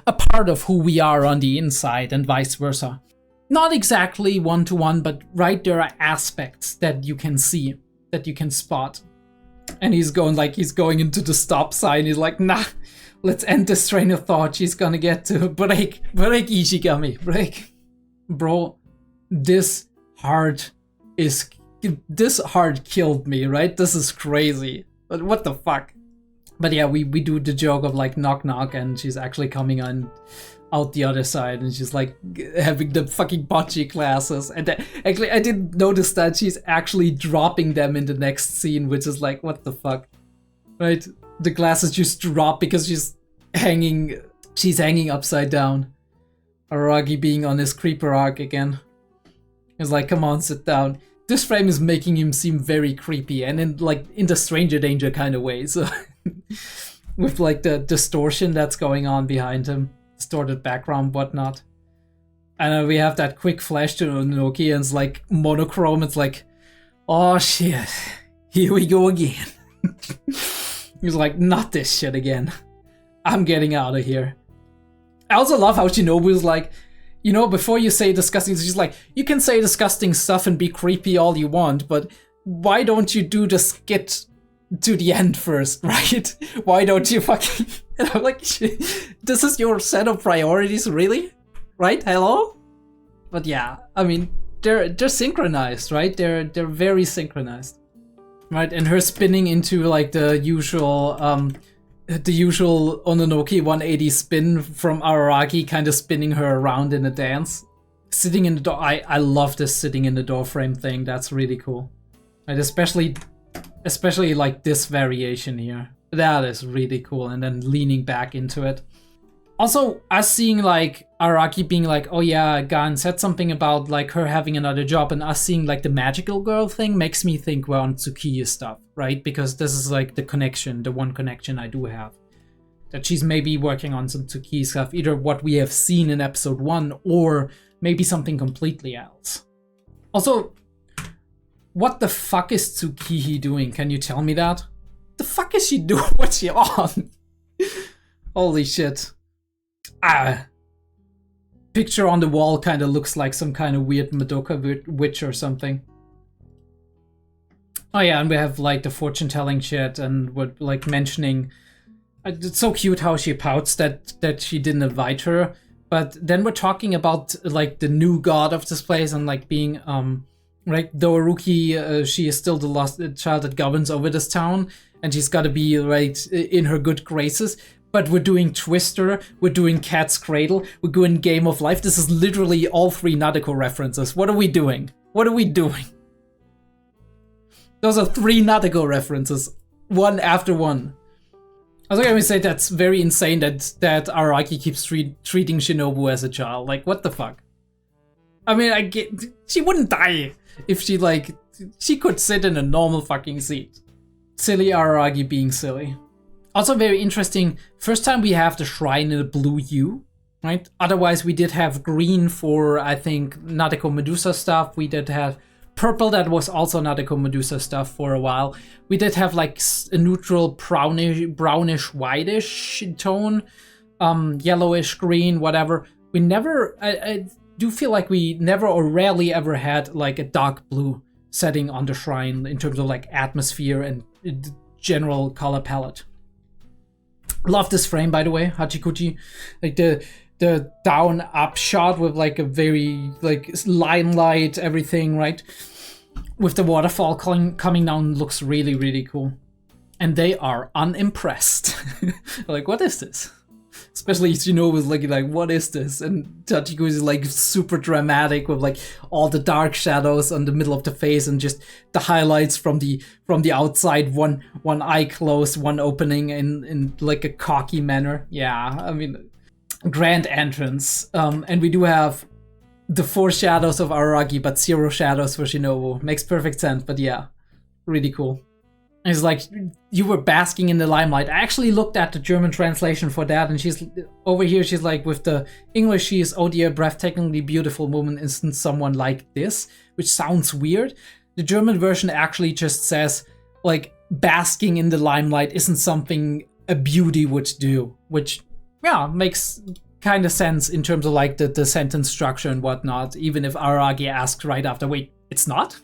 a part of who we are on the inside and vice versa. Not exactly one-to-one, but right, there are aspects that you can see, that you can spot. And he's going into the stop sign. He's like, nah, let's end this train of thought. She's gonna get to break Ishigami, break. Bro, this heart is this hard killed me, right? This is crazy. But what the fuck? But yeah, we do the joke of like knock knock, and she's actually coming on out the other side, and she's like having the fucking bocce classes. And actually, I didn't notice that she's actually dropping them in the next scene, which is like, what the fuck, right? The glasses just drop because she's hanging upside down. Araragi being on his creeper arc again. He's like, come on, sit down. This frame is making him seem very creepy, and in the Stranger Danger kind of way. So with like the distortion that's going on behind him, distorted background, whatnot. And then we have that quick flash to Ononoki, and it's like monochrome. It's like, oh shit, here we go again. He's like, not this shit again. I'm getting out of here. I also love how Shinobu is like, you know, before you say disgusting, she's like, you can say disgusting stuff and be creepy all you want, but why don't you do the skit to the end first, right? Why don't you fucking... And I'm like, this is your set of priorities, really? Right? Hello? But yeah, I mean, they're synchronized, right? They're very synchronized. Right? And her spinning into like the usual Ononoki 180 spin from Araragi, kind of spinning her around in a dance. Sitting in the door, I love this sitting in the door frame thing. That's really cool. Right? Especially like this variation here. That is really cool. And then leaning back into it. Also, us seeing like Araragi being like, oh yeah, Gan said something about like her having another job, and us seeing like the magical girl thing makes me think we're on Tsukiya stuff, right? Because this is like the connection, the one connection I do have. That she's maybe working on some Tsukiya stuff, either what we have seen in episode 1 or maybe something completely else. Also, what the fuck is Tsukiya doing? Can you tell me that? The fuck is she doing? What's she on? Holy shit. Picture on the wall kind of looks like some kind of weird Madoka witch or something. Oh yeah, and we have like the fortune telling shit, and we're like mentioning, it's so cute how she pouts that she didn't invite her. But then we're talking about like the new god of this place, and like being right, though Haruki, she is still the lost child that governs over this town, and she's got to be right in her good graces. But we're doing Twister, we're doing Cat's Cradle, we're doing Game of Life. This is literally all 3 Nadeko references. What are we doing? What are we doing? Those are 3 Nadeko references, one after one. I was gonna say that's very insane that Araragi keeps treating Shinobu as a child. Like, what the fuck? I mean, I get, she wouldn't die if she could sit in a normal fucking seat. Silly Araragi being silly. Also very interesting, first time we have the shrine in a blue hue, right? Otherwise we did have green for, I think, Nadeko Medusa stuff. We did have purple that was also Nadeko Medusa stuff for a while. We did have like a neutral brownish whitish tone, yellowish green, whatever. We never, I do feel like we never or rarely ever had like a dark blue setting on the shrine in terms of like atmosphere and general color palette. Love this frame, by the way, Hachikuchi. Like the down up shot with like a very like limelight, everything, right? With the waterfall coming down looks really, really cool. And they are unimpressed. Like, what is this? Especially Shinobu was looking like, what is this? And Tachiko is like super dramatic with like all the dark shadows on the middle of the face and just the highlights from the outside, one eye closed, one opening in like a cocky manner. Yeah, I mean, grand entrance. And we do have the 4 shadows of Araragi, but 0 shadows for Shinobu. Makes perfect sense, but yeah, really cool. It's like, you were basking in the limelight. I actually looked at the German translation for that, and she's over here, she's like, with the English, she is, oh dear, breathtakingly beautiful woman, isn't someone like this? Which sounds weird. The German version actually just says, like, basking in the limelight isn't something a beauty would do. Which, yeah, makes kind of sense in terms of, like, the sentence structure and whatnot, even if Araragi asks right after, wait, it's not?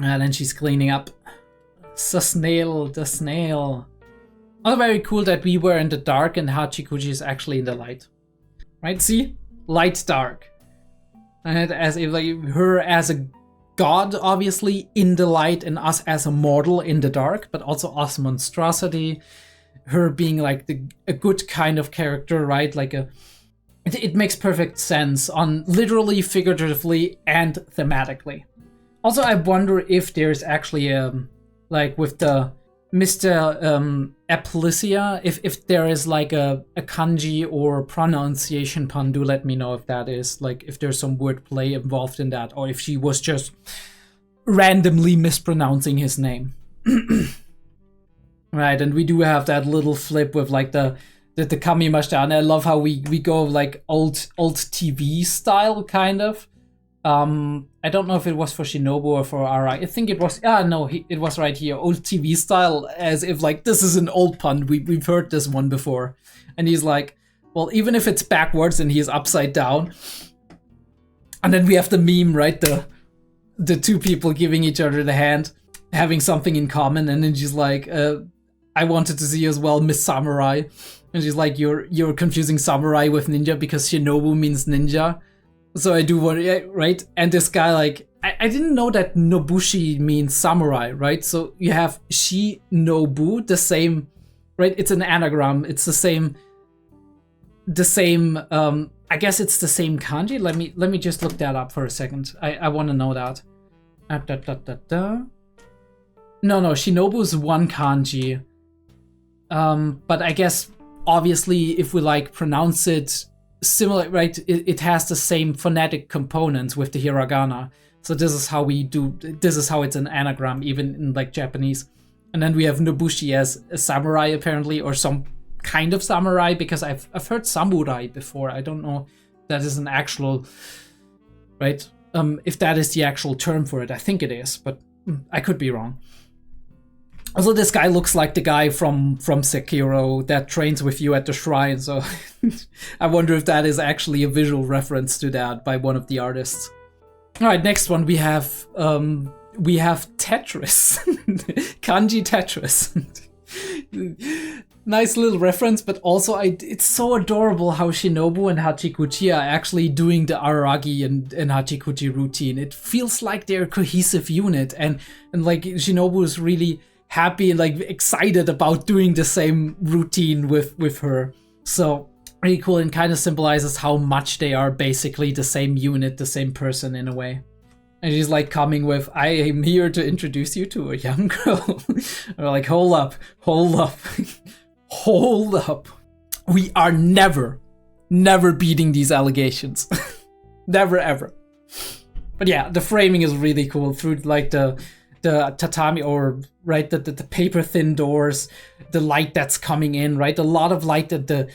And then she's cleaning up. The snail. Also very cool that we were in the dark and Hachikuji is actually in the light. Right, see? Light, dark. And as if like her as a God, obviously, in the light, and us as a mortal in the dark, but also us monstrosity, her being like a good kind of character, right? Like it makes perfect sense on literally, figuratively, and thematically. Also, I wonder if there's actually like with the Mr. Aplysia, if there is like a kanji or pronunciation pun. Do let me know if that is, like, if there's some wordplay involved in that, or if she was just randomly mispronouncing his name. Right, and we do have that little flip with like the kamimashita, and I love how we go like old TV style kind of. I don't know if it was for Shinobu or for Araragi. I think it was. No, it was right here. Old TV style, as if like this is an old pun. We've heard this one before, and he's like, well, even if it's backwards and he's upside down, and then we have the meme, right? The two people giving each other the hand, having something in common, and then she's like, I wanted to see as well, Miss Samurai, and she's like, you're confusing samurai with ninja because Shinobu means ninja. So I do want, right? And this guy, like, I didn't know that Nobushi means samurai, right? So you have Shinobu, the same, right? It's an anagram. It's the same, I guess it's the same kanji. Let me just look that up for a second. I want to know that. No, Shinobu's one kanji. But I guess, obviously, if we, like, pronounce it similar, right, it has the same phonetic components with the hiragana. So this is how it's an anagram, even in like Japanese. And then we have Nobushi as a samurai, apparently, or some kind of samurai, because I've heard samurai before. I don't know if that is an actual, right, if that is the actual term for it. I think it is, but I could be wrong. Also, this guy looks like the guy from Sekiro that trains with you at the shrine, so I wonder if that is actually a visual reference to that by one of the artists. Alright, next one we have Tetris. Kanji Tetris. Nice little reference, but also it's so adorable how Shinobu and Hachikuchi are actually doing the Araragi and Hachikuchi routine. It feels like they're a cohesive unit, and like Shinobu is really happy and like excited about doing the same routine with her. So really cool, and kind of symbolizes how much they are basically the same unit, the same person in a way. And she's like coming with, I am here to introduce you to a young girl. We're like, hold up. Hold up. We are never beating these allegations. Never, ever. But yeah, the framing is really cool through like the tatami, or right, the paper thin doors, the light that's coming in, right? A lot of light at the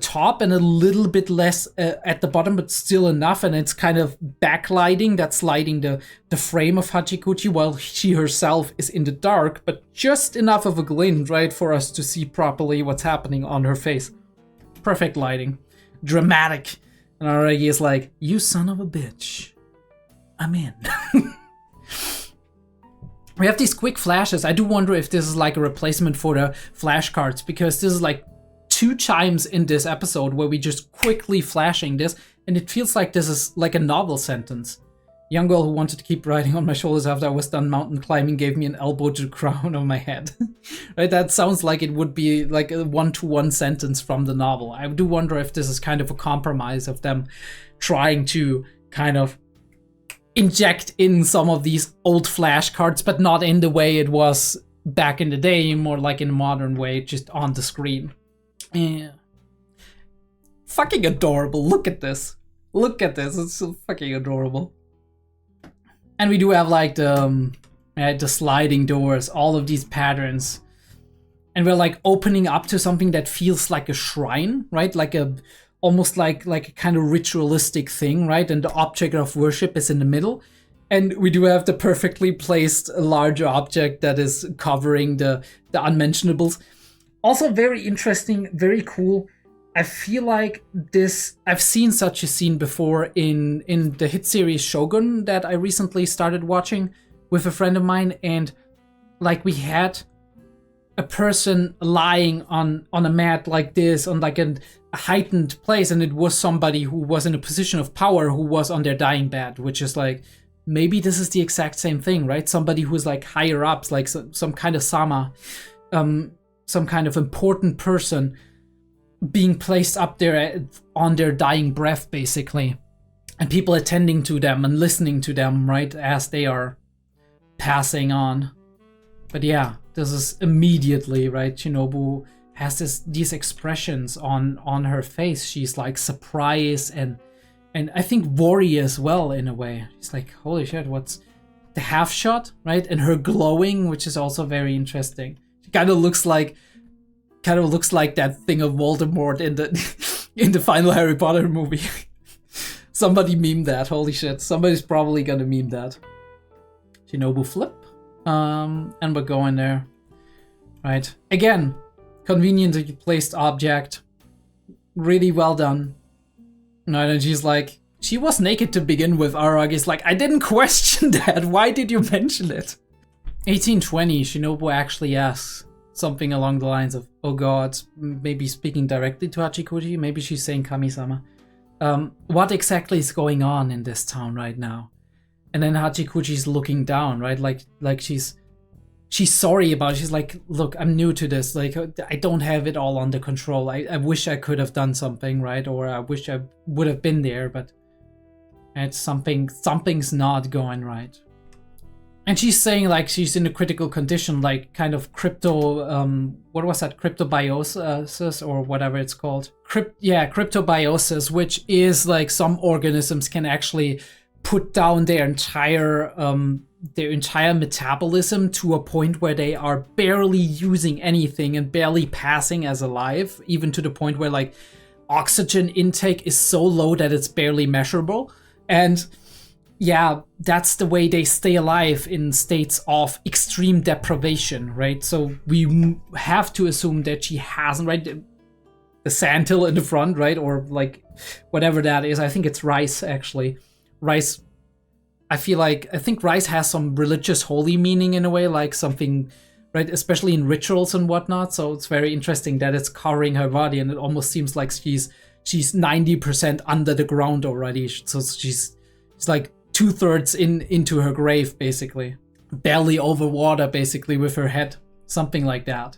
top and a little bit less at the bottom, but still enough, and it's kind of backlighting that's lighting the frame of Hachikuchi while she herself is in the dark, but just enough of a glint, right, for us to see properly what's happening on her face. Perfect lighting. Dramatic. And Araragi is like, you son of a bitch. I'm in. We have these quick flashes. I do wonder if this is like a replacement for the flashcards, because this is like 2 chimes in this episode where we just quickly flashing this, and it feels like this is like a novel sentence. Young girl who wanted to keep riding on my shoulders after I was done mountain climbing gave me an elbow to the crown of my head. Right? That sounds like it would be like a 1-to-1 sentence from the novel. I do wonder if this is kind of a compromise of them trying to kind of inject in some of these old flashcards, but not in the way it was back in the day, more like in a modern way, just on the screen. Yeah. Fucking adorable. Look at this. Look at this. It's so fucking adorable. And we do have like the sliding doors, all of these patterns. And we're like opening up to something that feels like a shrine, right? Like almost like a kind of ritualistic thing, right? And the object of worship is in the middle. And we do have the perfectly placed larger object that is covering the unmentionables. Also very interesting, very cool. I feel like this, I've seen such a scene before in the hit series Shogun that I recently started watching with a friend of mine, and like we had a person lying on a mat like this, on like a heightened place, and it was somebody who was in a position of power who was on their dying bed, which is like, maybe this is the exact same thing, right? Somebody who's like higher ups, like some kind of sama, some kind of important person being placed up there on their dying breath, basically, and people attending to them and listening to them, right, as they are passing on. But yeah, this is immediately, right, Shinobu has these expressions on her face. She's like surprised and I think worry as well, in a way. She's like, holy shit, what's the half shot, right? And her glowing, which is also very interesting. She kind of looks like that thing of Voldemort in the final Harry Potter movie. Somebody memed that. Holy shit, somebody's probably gonna meme that. Shinobu flip, and we're going there, right? Again, conveniently placed object, really well done. Right, and she's like, she was naked to begin with. Araragi's like, I didn't question that. Why did you mention it? 1820, Shinobu actually asks something along the lines of, oh god, maybe speaking directly to Hachikuji. Maybe she's saying Kami-sama. What exactly is going on in this town right now? And then Hachikuji's looking down, right? Like she's sorry about it. She's like, look, I'm new to this. Like, I don't have it all under control. I wish I could have done something, right? Or I wish I would have been there, but it's something's not going right. And she's saying like she's in a critical condition, like kind of what was that? Cryptobiosis or whatever it's called. Cryptobiosis, which is like some organisms can actually put down their entire metabolism to a point where they are barely using anything and barely passing as alive, even to the point where like oxygen intake is so low that it's barely measurable. And yeah, that's the way they stay alive in states of extreme deprivation, right? So we have to assume that she hasn't, right? The sandhill in the front, right? Or like whatever that is. I think it's rice, actually. Rice, I think rice has some religious holy meaning in a way, like something, right? Especially in rituals and whatnot. So it's very interesting that it's covering her body, and it almost seems like she's 90% under the ground already. So she's like 2/3 into her grave, basically. Barely over water, basically, with her head. Something like that.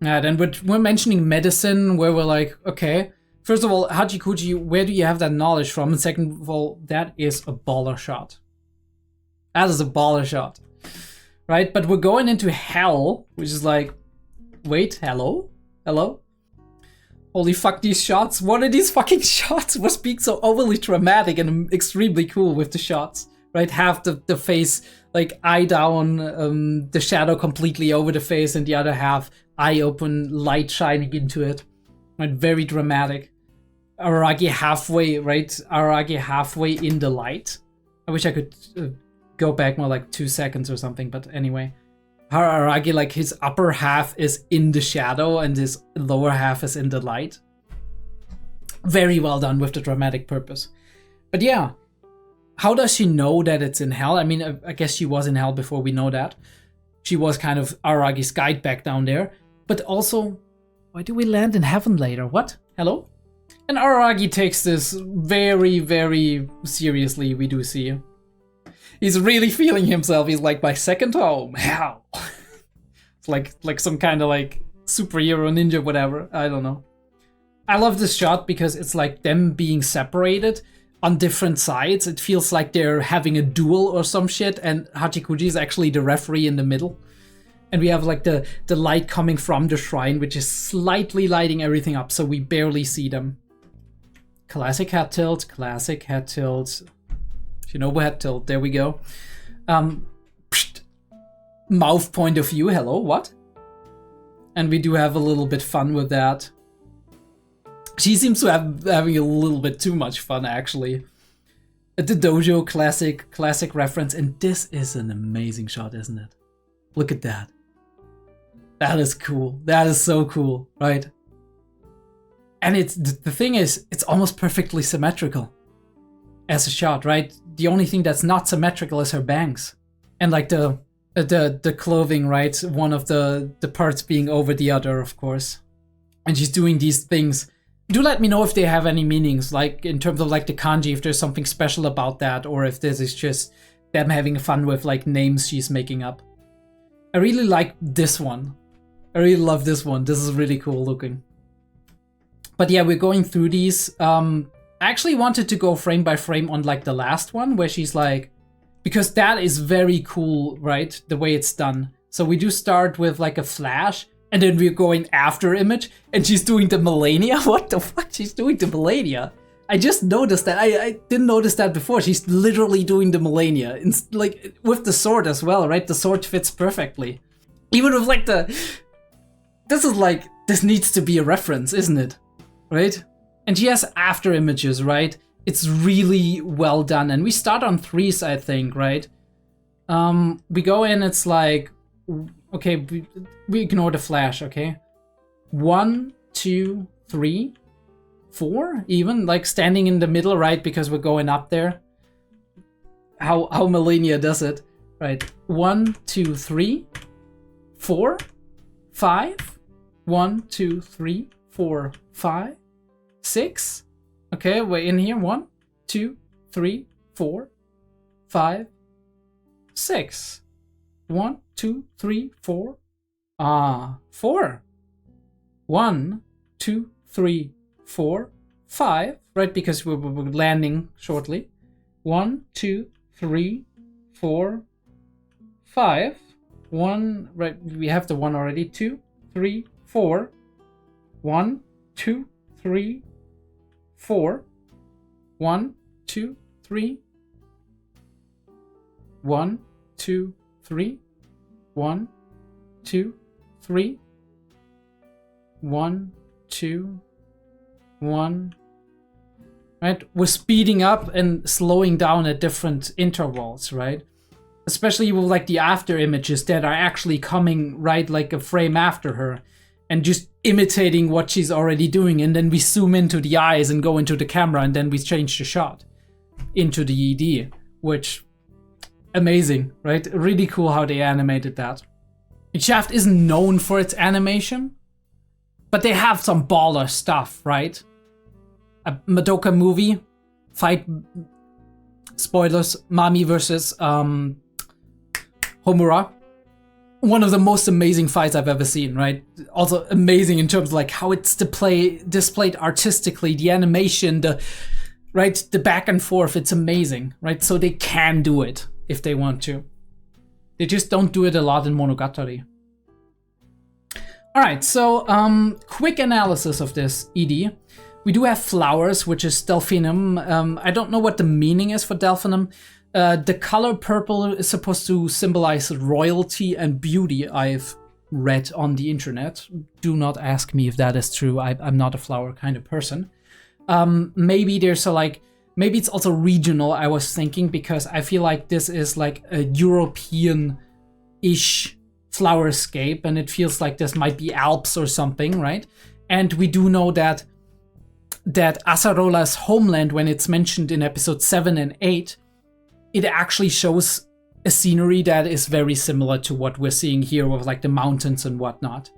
And we're mentioning medicine, where we're like, okay, first of all, Hachikuji, where do you have that knowledge from? And second of all, that is a baller shot. That is a baller shot. Right? But we're going into hell, which is like, wait, hello? Hello? Holy fuck, these shots. What are these fucking shots? We're being so overly dramatic and extremely cool with the shots. Right? Half the face, like, eye down, the shadow completely over the face, and the other half, eye open, light shining into it. Right? Very dramatic. Araragi halfway, right? Araragi halfway in the light. I wish I could go back more like 2 seconds or something, but anyway. Araragi, like his upper half is in the shadow and his lower half is in the light. Very well done with the dramatic purpose. But yeah, how does she know that it's in hell? I mean, I guess she was in hell before we know that. She was kind of Araragi's guide back down there. But also, why do we land in heaven later? What? Hello? And Araragi takes this very, very seriously, we do see. He's really feeling himself. He's like, my second home. Hell. It's like some kind of like superhero ninja, whatever. I don't know. I love this shot because it's like them being separated on different sides. It feels like they're having a duel or some shit, and Hachikuji is actually the referee in the middle. And we have like the light coming from the shrine, which is slightly lighting everything up, so we barely see them. Classic head tilt, classic head tilt. Shinobu head tilt, there we go. Mouth point of view, hello, what? And we do have a little bit fun with that. She seems to have having a little bit too much fun, actually. The dojo classic reference, and this is an amazing shot, isn't it? Look at that. That is cool. That is so cool, right? And it's the thing is, it's almost perfectly symmetrical as a shot, right? The only thing that's not symmetrical is her bangs. And like the clothing, right? One of the parts being over the other, of course. And she's doing these things do let me know if they have any meanings, like in terms of like the kanji, if there's something special about that, or if this is just them having fun with like names she's making up. I really like this one. I really love this one. This is really cool looking. But yeah, we're going through these. I actually wanted to go frame by frame on like the last one where she's like, because that is very cool, right? The way it's done. So we do start with like a flash, and then we're going after image, and she's doing the millennia. What the fuck? She's doing the millennia. I just noticed that. I didn't notice that before. She's literally doing the millennia. It's like with the sword as well, right? The sword fits perfectly. Even with like the... This is like... This needs to be a reference, isn't it? Right? And she has after images, right? It's really well done. And we start on 3s, I think, right? We go in, it's like... Okay, we ignore the flash, okay? 1, 2, 3... 4 even, like standing in the middle, right? Because we're going up there. How millennia does it, right? 1, 2, 3, 4, 5. 1, 2, 3, 4, 5, 6. Okay, we're in here. 1, 2, 3, 4, 5, 6. 1, 2, 3, 4. 4. 1, 2, 3, 4, 5, right? Because we're landing shortly. 1, 2, 3, 4, 5. 1, right? We have the 1 already. 2, 3, 4. 1, 2, 3, 4. 1, 2, 3. 1, 2, 3. 1, 2, 3. 1, 2, 1, right? We're speeding up and slowing down at different intervals, right? Especially with like the after images that are actually coming right like a frame after her and just imitating what she's already doing. And then we zoom into the eyes and go into the camera, and then we change the shot into the ED, which amazing, right? Really cool how they animated that. Shaft isn't known for its animation, but they have some baller stuff, right? A Madoka movie, fight, spoilers, Mami versus Homura. One of the most amazing fights I've ever seen, right? Also amazing in terms of like how it's displayed artistically, the animation, the back and forth, it's amazing, right? So they can do it if they want to. They just don't do it a lot in Monogatari. All right, so quick analysis of this ED. We do have flowers, which is delphinum. I don't know what the meaning is for delphinum. The color purple is supposed to symbolize royalty and beauty, I've read on the internet. Do not ask me if that is true. I'm not a flower kind of person. Maybe there's a like, maybe it's also regional, I was thinking, because I feel like this is like a European-ish flowerscape, and it feels like this might be Alps or something, right? And we do know that Acerolas' homeland, when it's mentioned in episode 7 and 8, it actually shows a scenery that is very similar to what we're seeing here with like the mountains and whatnot.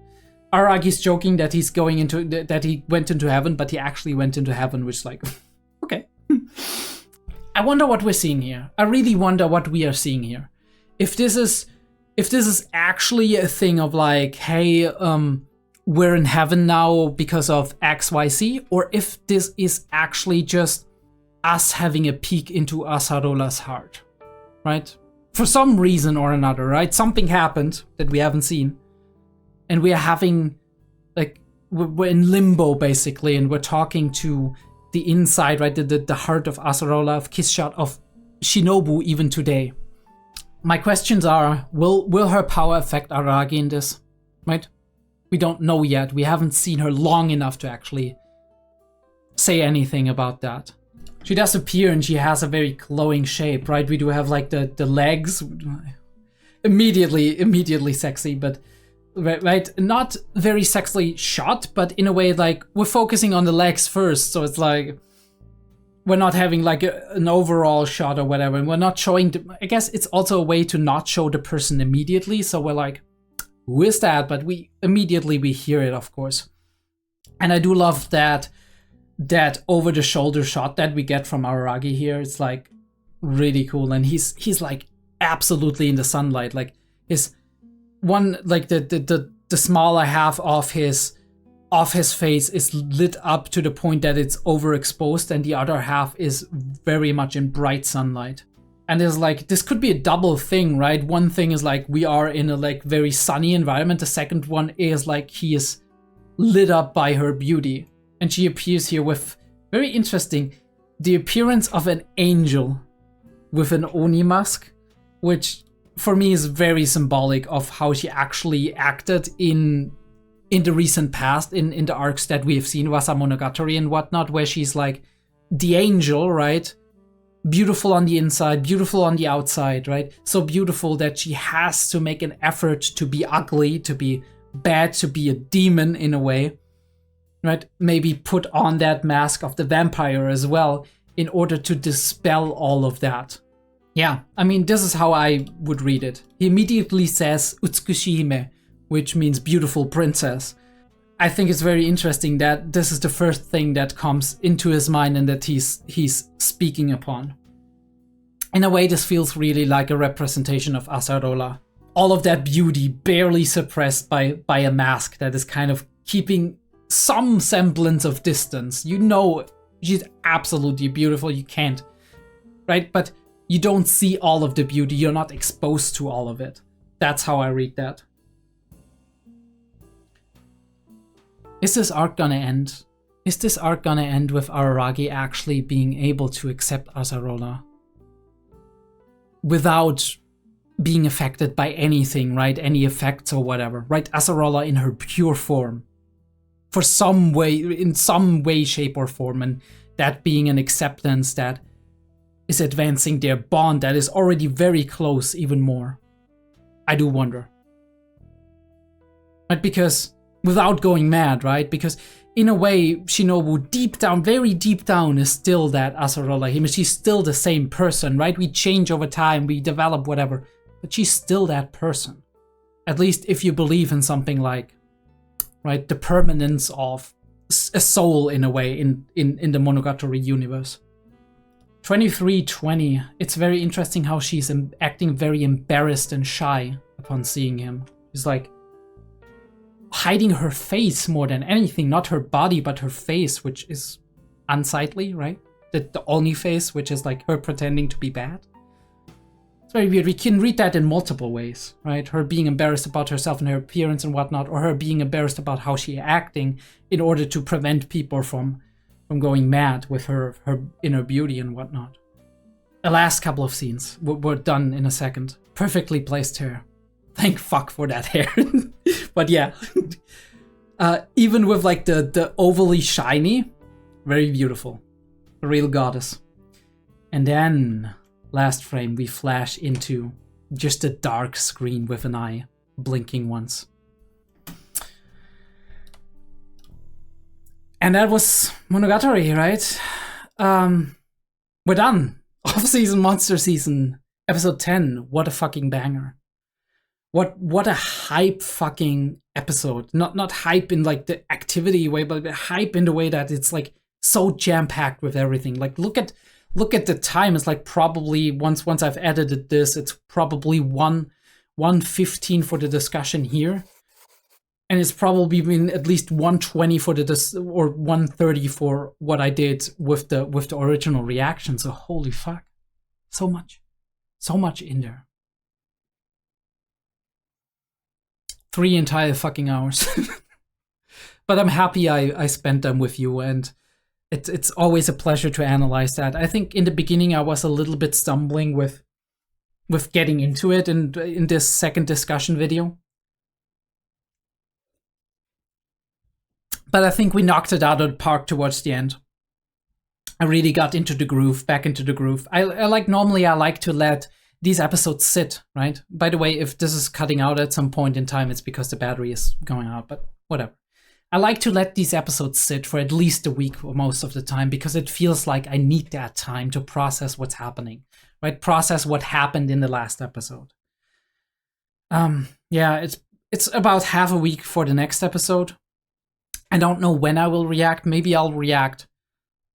Aragi's joking that he's going into that he went into heaven, but he actually went into heaven, which like okay. I wonder what we're seeing here. I really wonder what we are seeing here. If this is actually a thing of like, hey, we're in heaven now because of XYZ, or if this is actually just us having a peek into Acerola's heart, right? For some reason or another, right? Something happened that we haven't seen, and we are having, like, we're in limbo basically, and we're talking to the inside, right? The heart of Acerola, of Kissshot, of Shinobu even today. My questions are, will her power affect Araragi in this, right? We don't know yet. We haven't seen her long enough to actually say anything about that. She does appear and she has a very glowing shape, right? We do have like the legs, immediately sexy, but right, not very sexily shot, but in a way like we're focusing on the legs first, so it's like we're not having like an overall shot or whatever, and we're not showing I guess it's also a way to not show the person immediately, so we're like, who is that? But we immediately hear it, of course. And I do love that that over-the-shoulder shot that we get from Araragi here, it's like really cool. And he's like absolutely in the sunlight. Like his one, like the smaller half of his face is lit up to the point that it's overexposed, and the other half is very much in bright sunlight. And there's like, this could be a double thing, right? One thing is like we are in a like very sunny environment. The second one is like he is lit up by her beauty. And she appears here with, very interesting, the appearance of an angel with an Oni mask, which for me is very symbolic of how she actually acted in the recent past, in the arcs that we have seen, Monogatari and whatnot, where she's like the angel, right? Beautiful on the inside, beautiful on the outside, right? So beautiful that she has to make an effort to be ugly, to be bad, to be a demon in a way, right? Maybe put on that mask of the vampire as well in order to dispel all of that. Yeah, I mean, this is how I would read it. He immediately says Utsukushi hime, which means beautiful princess. I think it's very interesting that this is the first thing that comes into his mind and that he's speaking upon. In a way, this feels really like a representation of Acerola. All of that beauty barely suppressed by a mask that is kind of keeping some semblance of distance. You know she's absolutely beautiful, you can't, right? But you don't see all of the beauty, you're not exposed to all of it. That's how I read that. Is this arc gonna end? Is this arc gonna end with Araragi actually being able to accept Acerola without being affected by anything, right? Any effects or whatever, right? Acerola in her pure form. For some way, in some way, shape or form, and that being an acceptance that is advancing their bond that is already very close even more. I do wonder. Right? Because without going mad, right? Because in a way, Shinobu deep down, very deep down, is still that Acerola. She's still the same person, right? We change over time, we develop whatever, but she's still that person. At least if you believe in something like, right, the permanence of a soul in a way in the Monogatari universe. 2320. It's very interesting how she's acting very embarrassed and shy upon seeing him. She's like hiding her face more than anything, not her body, but her face, which is unsightly, right? The Oni face, which is like her pretending to be bad. It's very weird. We can read that in multiple ways, right? Her being embarrassed about herself and her appearance and whatnot, or her being embarrassed about how she's acting in order to prevent people from going mad with her inner beauty and whatnot. The last couple of scenes were done in a second. Perfectly placed hair. Thank fuck for that hair. But yeah, even with like the overly shiny, very beautiful. A real goddess. And then, last frame, we flash into just a dark screen with an eye blinking once. And that was Monogatari, right? We're done. Off-season, monster season, episode 10. What a fucking banger. What a hype fucking episode. Not hype in like the activity way, but hype in the way that it's like so jam-packed with everything. Like look at the time. It's like probably once I've edited this, it's probably 1:15 for the discussion here. And it's probably been at least 1:20 for or 1:30 for what I did with the original reaction. So holy fuck. So much in there. 3 entire fucking hours. But I'm happy I spent them with you, and it's always a pleasure to analyze that. I think in the beginning I was a little bit stumbling with getting into it in this second discussion video. But I think we knocked it out of the park towards the end. I really got into the groove, back into the groove. I like to let these episodes sit, right? By the way, if this is cutting out at some point in time, it's because the battery is going out, but whatever. I like to let these episodes sit for at least a week or most of the time, because it feels like I need that time to process what's happening, right? Process what happened in the last episode. Yeah, it's about half a week for the next episode. I don't know when I will react. Maybe I'll react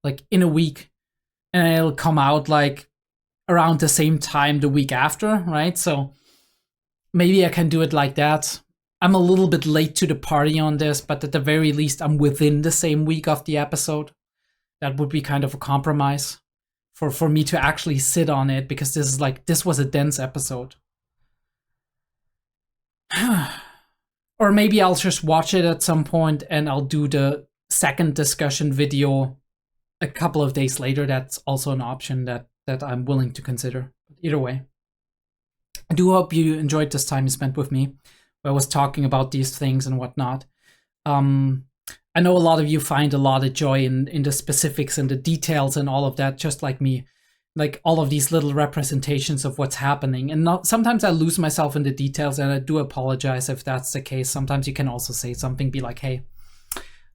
like in a week, and it'll come out like around the same time the week after, right? So maybe I can do it like that. I'm a little bit late to the party on this, but at the very least, I'm within the same week of the episode. That would be kind of a compromise for me to actually sit on it, because this was a dense episode. Or maybe I'll just watch it at some point and I'll do the second discussion video a couple of days later. That's also an option that I'm willing to consider. Either way, I do hope you enjoyed this time you spent with me, where I was talking about these things and whatnot. I know a lot of you find a lot of joy in the specifics and the details and all of that, just like me. Like all of these little representations of what's happening. And sometimes I lose myself in the details, and I do apologize if that's the case. Sometimes you can also say something, be like, hey,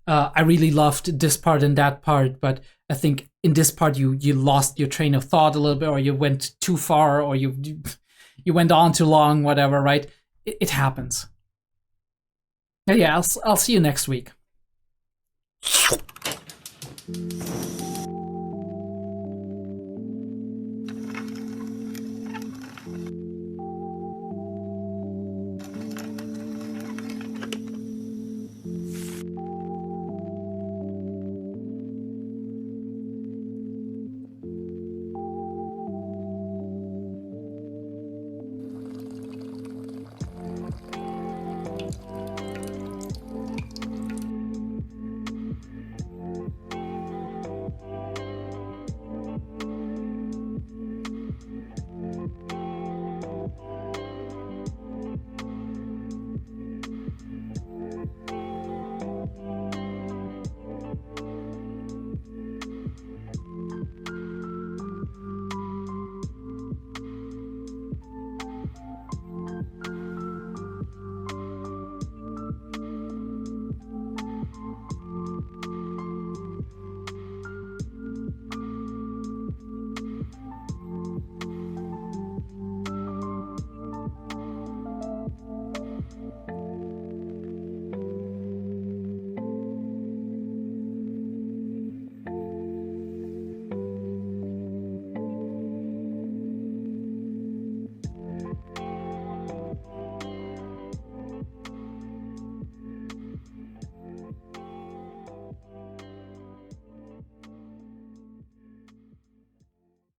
I really loved this part and that part, but I think in this part you lost your train of thought a little bit, or you went too far, or you went on too long, whatever, right? It happens. But yeah, I'll see you next week.